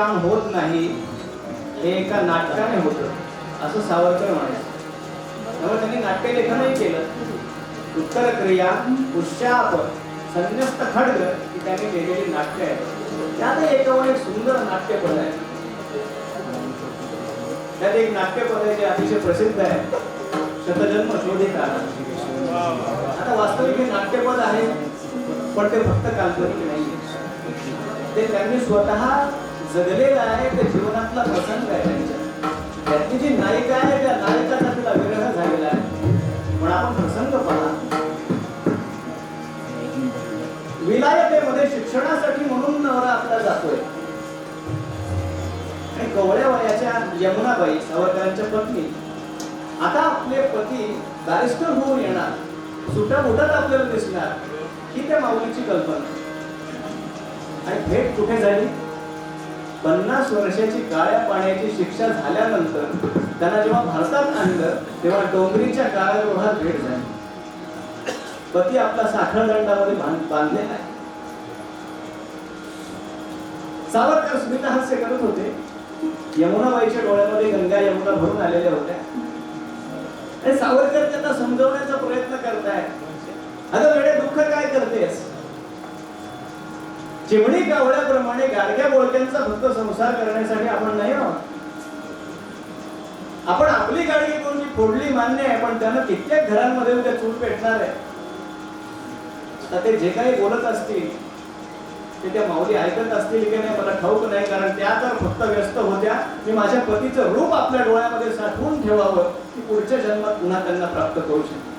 Speaker 3: काम होत नाही हे एका नाटकाने होतं असं सावरकर म्हणायचं. त्यामुळे त्यांनी नाट्यलेखनही केलं. उत्तर क्रिया, उश्चाप, संन्यस्त खड्ग ही त्यांनी लिहिलेली नाट्य आहेत. त्यात एकावर एक सुंदर नाट्यपद आहे. त्यात एक नाट्यपद आहे जे अतिशय प्रसिद्ध आहे, शतजन्म शोधिता. आता वास्तविक हे नाट्यपद आहे पण ते फक्त काल्पनिक नाही. ते त्यांनी स्वतः जगलेलं आहे, ते जीवनातला प्रसंग आहे त्यांच्या. त्यातली जी नायिका आहे त्या नायिकाचा तिला विरह झालेला आहे. पण आपण प्रसंग पहा, विलायतेमध्ये शिक्षणासाठी म्हणून नवरा आपला जातोय आणि कवळ्या वयाच्या यमुनाबाई सावरकरांच्या पत्नी आता आपले पती बॅरिस्टर होऊन येणार, सुटा मुठात आपल्याला दिसणार ही त्या माऊलीची कल्पना. आणि भेट कुठे झाली? 50 वर्षाची काळ्या पाण्याची शिक्षा झाल्यानंतर त्यांना जेव्हा भारतात आणलं तेव्हा डोंगरीच्या कारागृहात भेट झाली. पती आपला साखळदंडामध्ये बांधलेला आहे. सावरकर स्मित हास्य करत होते. यमुनाबाईच्या डोळ्यामध्ये गंगा यमुना भरून आलेल्या होत्या आणि सावरकर त्यांना समजवण्याचा प्रयत्न करताय. अगं वेडे, दुःख काय करतेस? चिमणी कावळ्याप्रमाणे गाडग्या बोळक्यांचा फक्त संसार करण्यासाठी आपण नाही आहोत. आपण आपली गाडी कोणती फोडली मान्य आहे, पण त्यानं कित्येक घरांमध्ये उद्या चूल पेटणार आहे. तर ते जे काही बोलत असतील ते त्या माऊली ऐकत असतील की नाही मला ठाऊक नाही, कारण त्या तर फक्त व्यस्त होत्या मी माझ्या पतीचं रूप आपल्या डोळ्यामध्ये साठवून ठेवावं की पुढच्या जन्मात पुन्हा त्यांना प्राप्त करू शकतो.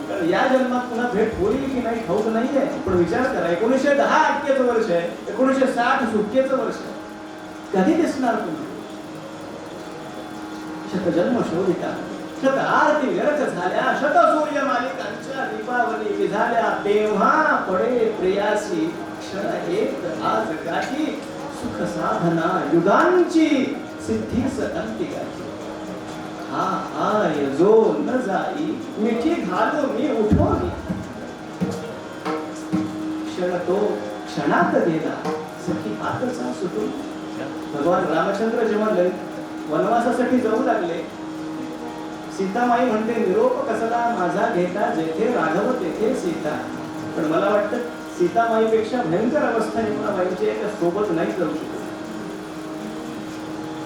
Speaker 3: कारण या जन्मात पुन्हा भेट होईल की नाही ठाऊक नाही आहे. पण विचार करा, 1910 अटकेचं वर्ष आहे, 1960 सुटकेचं वर्ष आहे. कधी दिसणार तुम्ही? शतजन्म शोधिता, शत आरती व्यर्थ झाल्या, शत सूर्य मालिकांच्या दीपावली विझाल्या, तेव्हा पडे प्रियासी क्षण एक आज गाठी, सुख साधना युगांची सिद्धीस अंतिकाची. हा आय जो न जाई मिठी घालो मी उठवली, क्षण तो क्षणात गेला सखी हातचा सुटून. भगवान रामचंद्र जेव्हा वनवासासाठी जाऊ लागले, सीतामाई म्हणते निरोप कसला माझा घेता, जेथे राघव तेथे सीता. पण मला वाटतं सीतामाईपेक्षा भयंकर अवस्था यमुनाबाईंची एका सोबत नाही जाऊ शकत.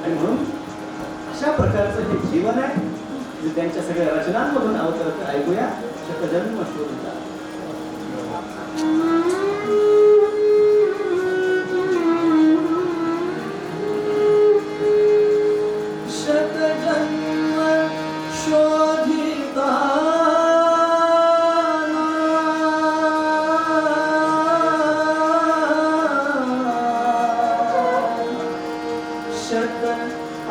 Speaker 3: आणि म्हणून अशा प्रकारचं हे जीवन आहे जे त्यांच्या सगळ्या रचनांमधून अवतरतं. ऐकूया शतजन्म शोधिता.
Speaker 6: शतजन्म शोधिता शत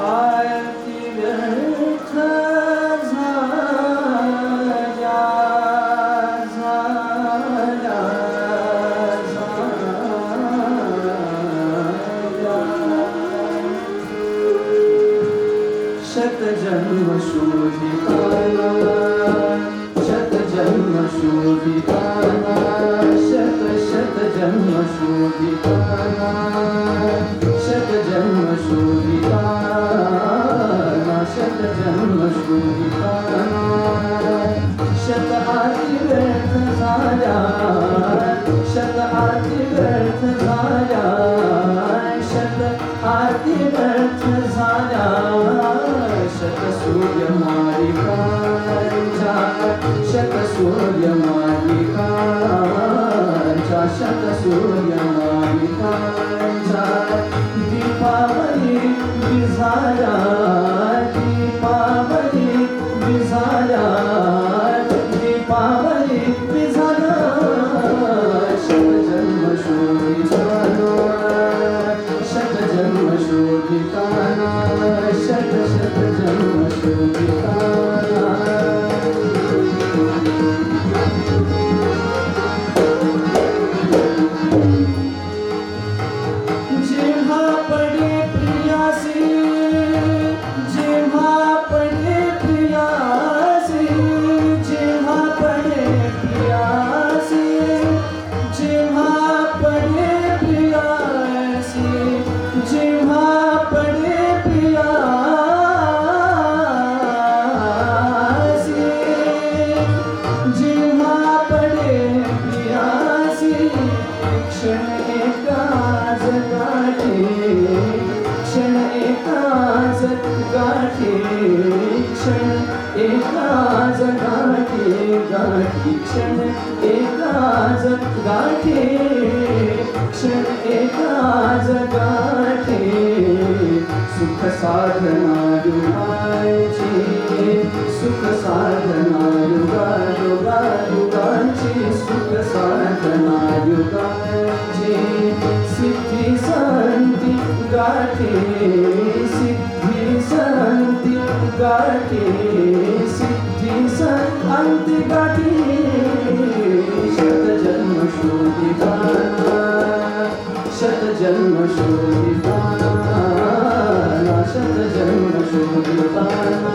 Speaker 6: आरती व्यर्थ झाल्या, शतजन्म शोधिताना, शतजन्म शोधिताना, शतजन्म शोधिताना, शतजन्म शोधिताना, शतजन्म शोधिताना. शत आरती व्यर्थ झाल्या, शत आरती व्यर्थ झाल्या, शत आरती व्यर्थ झाल्या, शत सूर्य मालिकांच्या, शत सूर्य मालिकांच्या, शत सूर्य मालिकांच्या. दीपावली विझाल्या, दीपावली विझाल्या, दीपावली विझाल्या. शतजन्म शोधिताना, शतजन्म शोधिताना, शतजन्म शोधिताना. जेव्हा पडे प्रियासी क्षण एकाच गाठी क्षण एकाच गाठी सुख साधना युगाची सुख साधना युगाची सुख साधना युगाची सिद्धी संती गाठी सिद्धी संती गाठी सिद्धी संती गाठी शतजन्म शोधिताना शतजन्म शोधिताना शतजन्म शोधिताना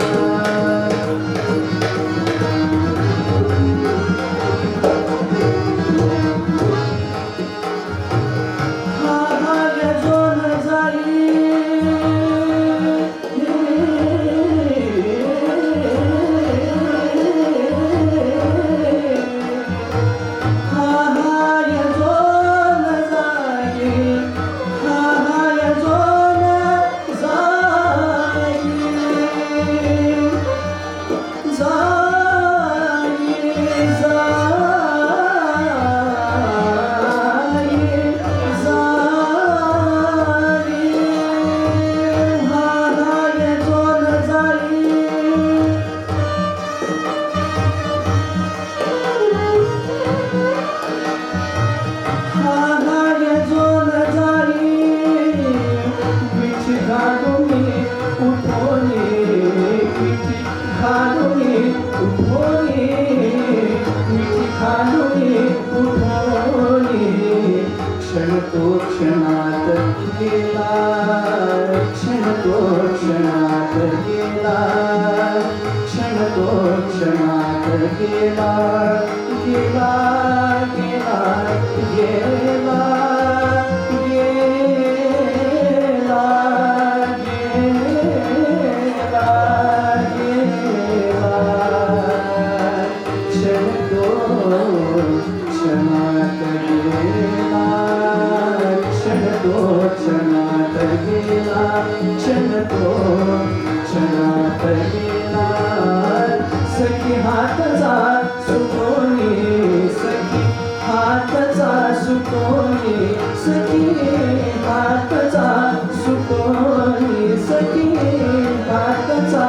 Speaker 6: क्षण तो क्षणात गेला क्षण तो क्षणात गेला क्षण तो क्षणात गेला गेला गेला गेला गेला गेला गेला क्षण तो क्षणात गेला क्षण तो क्षणात गेला क्षण तो क्षणात गेला सखी हातचा सुटोनी सखी हातचा सुटोनी सखी हातचा सुटोनी सखी हातचा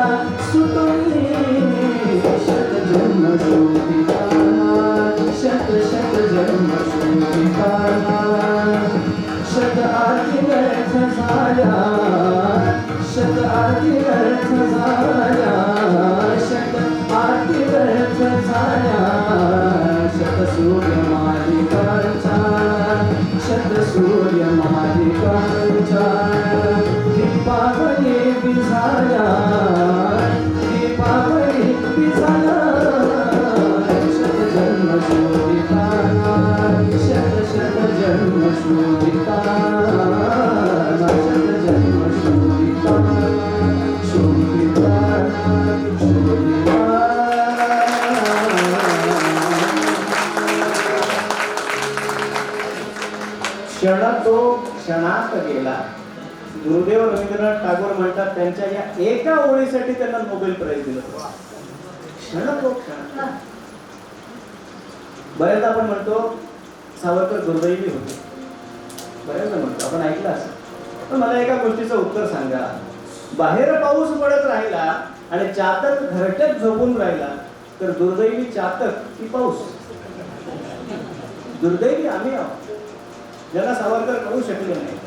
Speaker 6: सुटोनी शतजन्म शोधिताना शत शत जन्म शोधिताना शत आधी व्यर्थ झाल्या शत आधी व्यर्थ झाल्या शत आधी व्यर्थ झाल्या शत सूर्य मालिकांचा शत सूर्य मालिकांचा दीपावली बिझाल्या दीपावली बिझाल्या शत जन्म शोधिताना शत शत जन्म शोधिताना शत जन्म शोधिताना शोधिताना शोधिताना
Speaker 3: क्षण तो क्षणात गेला. गुरुदेव रवींद्रनाथ टागोर म्हणतात त्यांच्या या एका ओळीसाठी त्यांना नोबेल प्राइज दिलं. क्षण तो क्षण. बऱ्याचदा आपण म्हणतो सावरकर दुर्दैवी होते, बऱ्याचदा म्हणतो, आपण ऐकलं असं. पण मला एका गोष्टीचं उत्तर सांगा, बाहेर पाऊस पडत राहिला आणि चातक घरट्यात झोपून राहिला तर दुर्दैवी चातक की पाऊस? दुर्दैवी आम्ही आहोत ज्यांना सावरकर कळू शकले नाही.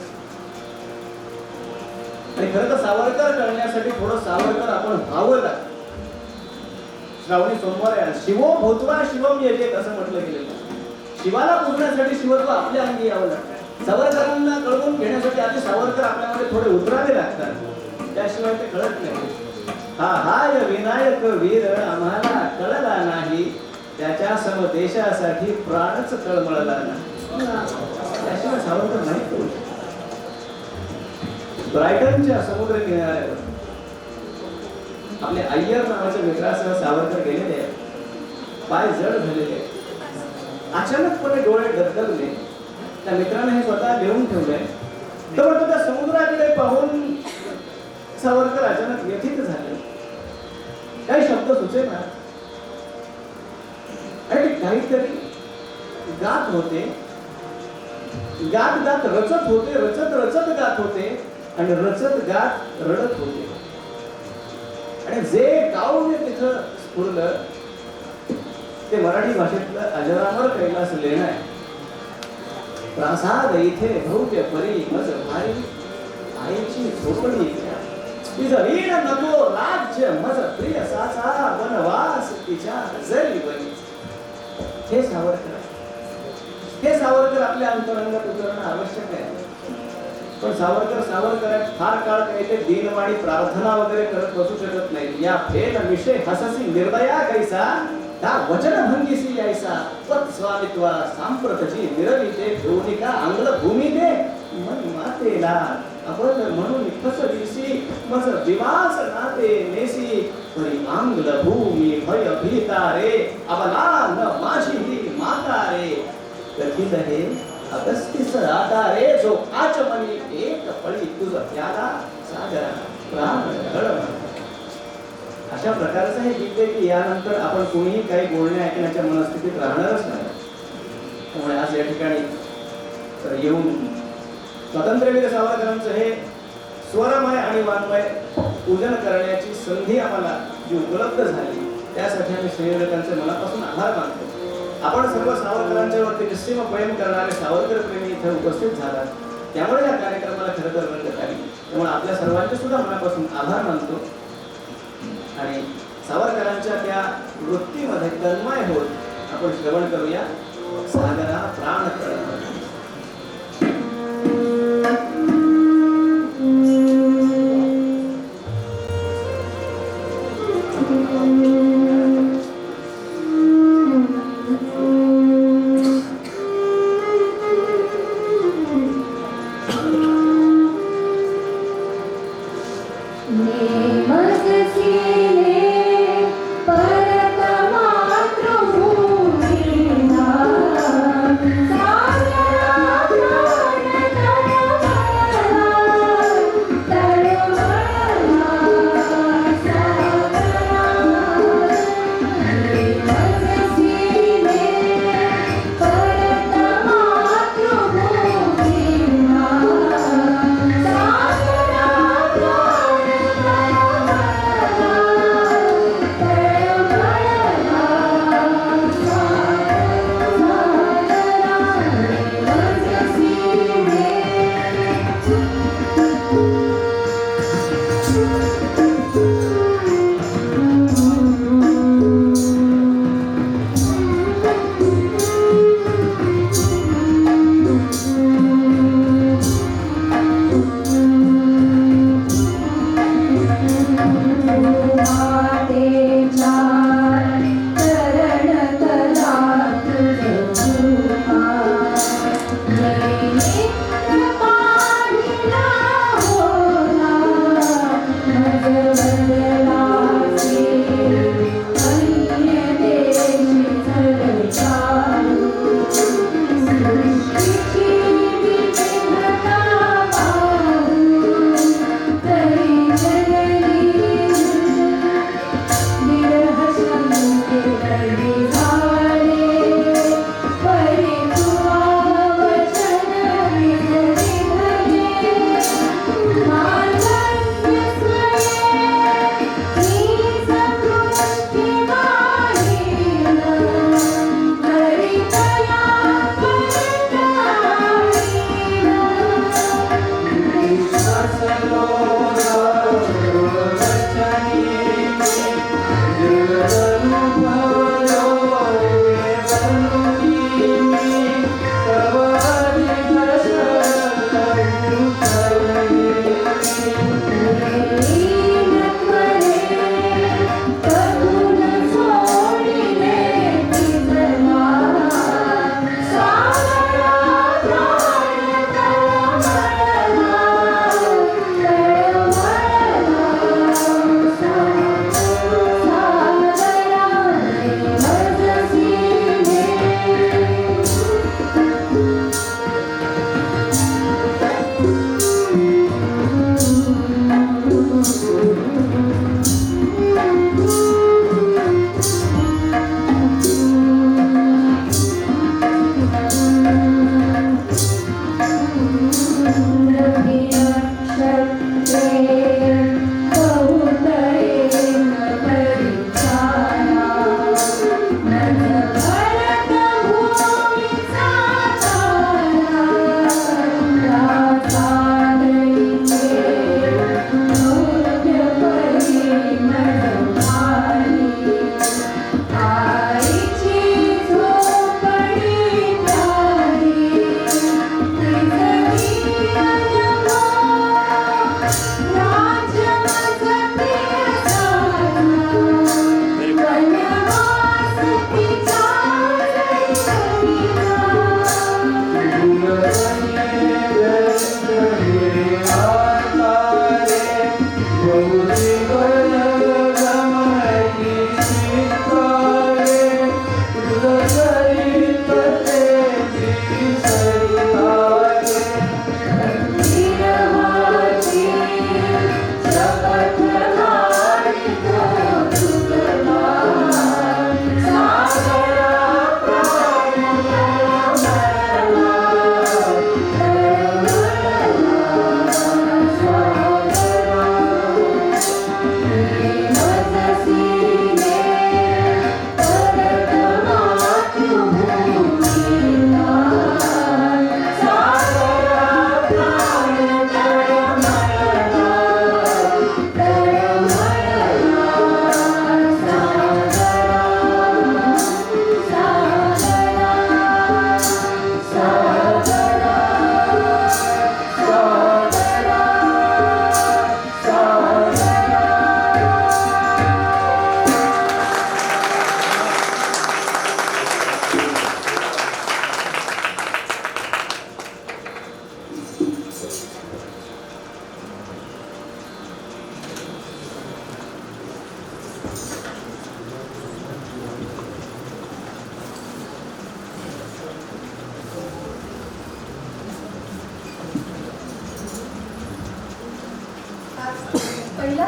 Speaker 3: आणि खरं तर सावरकर करण्यासाठी थोडं सावरकर आपण व्हावं लागतं. श्रावणी सोमवार आहे, शिवो भूत्वा शिवम येते असं म्हटलं गेलेलं. शिवाला पूजण्यासाठी शिवत्व आपल्या अंगी यावं लागतं. सावरकरांना कळवून घेण्यासाठी आधी सावरकर आपल्यामध्ये थोडे उतरावे लागतात, त्याशिवाय ते कळत नाही. हा हाय विनायक वीर आम्हाला कळला नाही, त्याच्या समदेशासाठी प्राणच तळमळला नाही. त्याशिवाय सावरकर नाही करू शकत. ब्रायटनच्या समुद्र किनाऱ्यावर आपले अय्यर नावाच्या मित्रासह सावरकर गेलेले आहेत. पाय जड झालेले. अचानकपणे डोळे डगडगले. त्या मित्राने हे स्वतः लिहून ठेवले. तर त्या समुद्राकडे पाहून सावरकर अचानक व्यथित झाले. काही शब्द सुचेना आणि काहीतरी गात होते, गात गात रचत होते, रचत रचत गात होते आणि रचत गात रडत होते. आणि जे काव्य तिथं स्फुरलं ते मराठी भाषेतलं अजरामर कैलास लेणं आहे. प्रासाद इथे भव्य परी मज भारी आईची झोपडी तिचं वीण नको राज्य मज प्रिय साचा वनवास तिच्या जरी बनी. हे सावरकर, हे सावरकर आपल्या अंतरंगात उतरणं आवश्यक आहे. पण सावरकर फार काळ काही ते दीनवाणी प्रार्थना वगैरे करत बसू शकत नाही. या फेल विषय हससी निर्दया कैसा त्या वचन भंगीसी यायसा पत स्वामित्वा सांप्रतची निरविते भूमिका अंगल भूमी दे मन मातेला अबल म्हणून फसविसी मज विवास नाते नेसी परी आंगल भूमी भय भीता रे अबला न माझी ही माता रे कथित हे अगस्तीस राता रे जो आचमनी एक पळी तुझ त्याला सागरा प्राण घडव. अशा प्रकारचं हे गीत आहे की यानंतर आपण कोणीही काही बोलणे ऐकण्याच्या मनस्थितीत राहणारच नाही. त्यामुळे आज या ठिकाणी तर येऊन स्वातंत्र्यवीर सावरकरांचं हे स्वरमय आणि वाङ्मय पूजन करण्याची संधी आम्हाला जी उपलब्ध झाली त्यासाठी आम्ही संयोजकांचे मनापासून आभार मानतो. आपण सर्व सावरकरांच्या वरती निस्सीम प्रेम करणारे सावरकर प्रेमी इथे उपस्थित झालात, त्यामुळे या कार्यक्रमाला खरं तर रंगत आली. त्यामुळे आपल्या सर्वांचे सुद्धा मनापासून आभार मानतो आणि सावरकरांच्या त्या वृत्तीमध्ये तन्मय होत आपण श्रवण करूया सागरा प्राण कळमळ.
Speaker 4: Thank you.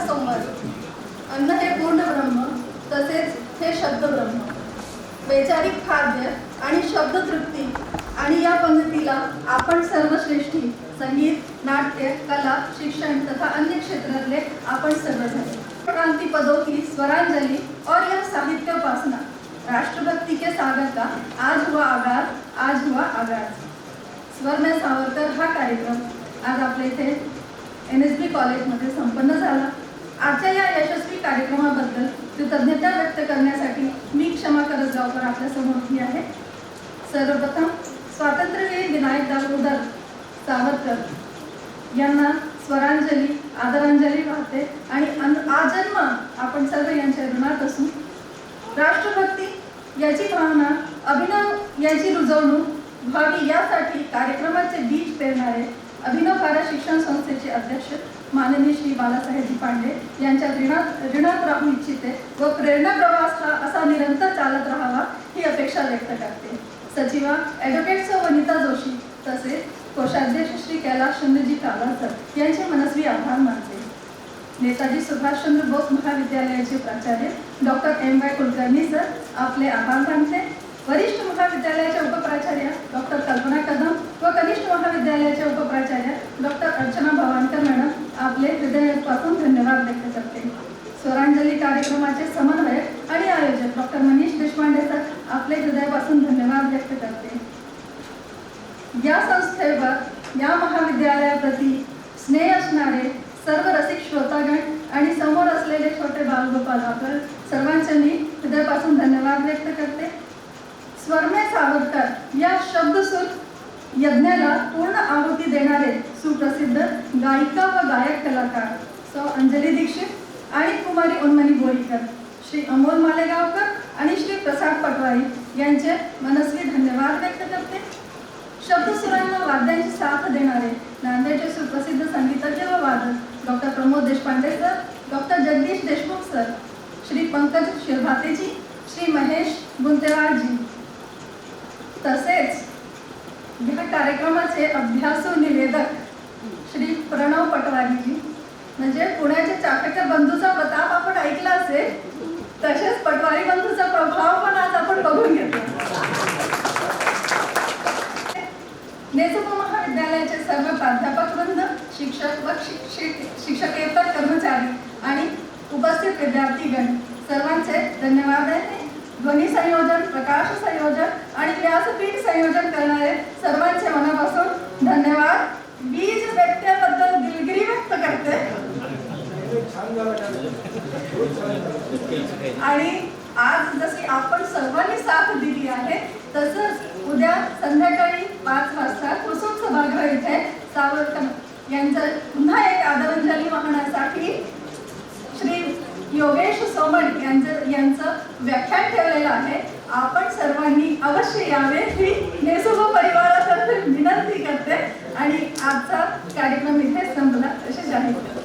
Speaker 8: समोर अन्न हे पूर्ण ब्रह्म, तसेच हे शब्द ब्रह्म. वैचारिक खाद्य आणि शब्द तृप्ती आणि या पंक्तीला आपण सर्वश्रेष्ठी संगीत, नाट्य, कला, शिक्षण तथा अन्य क्षेत्रातले आपण सर्वजण. क्रांति पदों की स्वरांजलि और यह साहित्य उपासना, राष्ट्रभक्ति के सागर का आज हुआ आगाज. स्वर में सावरकर हा कार्यक्रम आज आपल्या इथे NSB कॉलेजमध्ये संपन्न झाला. आजच्या या यशस्वी कार्यक्रमाबद्दल कृतज्ञता व्यक्त करण्यासाठी मी क्षमा करजगावकर आपल्या समोर उभी आहे. सर्वप्रथम स्वातंत्र्यवीर विनायक दामोदर सावरकर यांना स्वरांजली, आदरांजली वाहते आणि आजन्म आपण सर्व यांच्या ऋणात असू. राष्ट्रभक्ती याची भावना, अभिनव याची रुजवणूक व्हावी यासाठी कार्यक्रमाचे बीज पेरणारे अभिनव भारत शिक्षण संस्थेचे अध्यक्ष माननीय श्री बालासाहेबजी पांडे यांच्या ऋणात राहू इच्छिते व प्रेरणा प्रवास हा असा निरंतर चालत राहावा ही अपेक्षा व्यक्त करते. सचिवा ॲडव्होकेट सौ वनिता जोशी तसेच कोषाध्यक्ष श्री कैलाशचंद्रजी काला सर यांचे मनस्वी आभार मानते. नेताजी सुभाषचंद्र बोस महाविद्यालयाचे प्राचार्य डॉक्टर M.Y. कुलकर्णी सर आपले आभार मानते. वरिष्ठ महाविद्यालयाच्या उपप्राचार्य डॉक्टर कल्पना कदम व कनिष्ठ महाविद्यालयाच्या उपप्राचार्य डॉक्टर अर्चना भवानकर मॅडम आपले हृदयापासून धन्यवाद व्यक्त करते. स्वरांजली कार्यक्रमाचे समन्वयक आणि आयोजक डॉक्टर मनीष देशपांडे सर आपले हृदयापासून धन्यवाद व्यक्त करते. या संस्थेवर या महाविद्यालयाप्रती स्नेह असणारे सर्व रसिक श्रोतागण आणि समोर असलेले छोटे बालगोपाल आपल्या सर्वांचे मी हृदयापासून धन्यवाद व्यक्त करते. स्वरमय सावरकर या शब्दसूर यज्ञाला पूर्ण आहुती देणारे सुप्रसिद्ध गायिका व गायक कलाकार सौ अंजली दीक्षित आणि कुमारी उन्मनी बोरीकर, श्री अमोल मालेगावकर आणि श्री प्रसाद पटवारी यांचे मनस्वी धन्यवाद व्यक्त करते. शब्दसुरांना वाद्यांची साथ देणारे नांदेडचे सुप्रसिद्ध संगीतज्ञ व वादक doctor Pramod Deshpande sir, doctor Jagdish Deshmukh sir, Shri Pankaj शिरभातेजी, श्री महेश गुंतेवारजी, तसेच या कार्यक्रमाचे अभ्यासू निवेदक श्री प्रणव पटवारीजी, म्हणजे पुण्याचे चाफेकर बंधूचा प्रताप आपण ऐकला असेल, तसेच पटवारी बंधूचा प्रभाव पण आज आपण बघून घेतो. नेसुप महाविद्यालयाचे सर्व प्राध्यापक वृंद, शिक्षक व शिक्षकेतर कर्मचारी आणि उपस्थित विद्यार्थीगण सर्वांचे धन्यवाद आहे. ध्वनी संयोजन, प्रकाश संयोजन आणि व्यासपीठ संयोजन करणारे सर्वांचे मनापासून धन्यवाद. बीज व्यक्तीबद्दल दिलगिरी व्यक्त करते आणि आज जशी आपण सर्वांनी साथ दिली आहे तसंच उद्या संध्याकाळी 5 वाजता कुसुम सभागृह इथे सावरकर यांचं पुन्हा एक आदरांजली वाहण्यासाठी श्री योगेश सोमण यांचं व्याख्यान ठेवलेलं आहे. आपण सर्वांनी अवश्य यावे ही नेसुप परिवारातर्फे विनंती करते आणि आजचा कार्यक्रम इथे संपला असे जाहीर करते.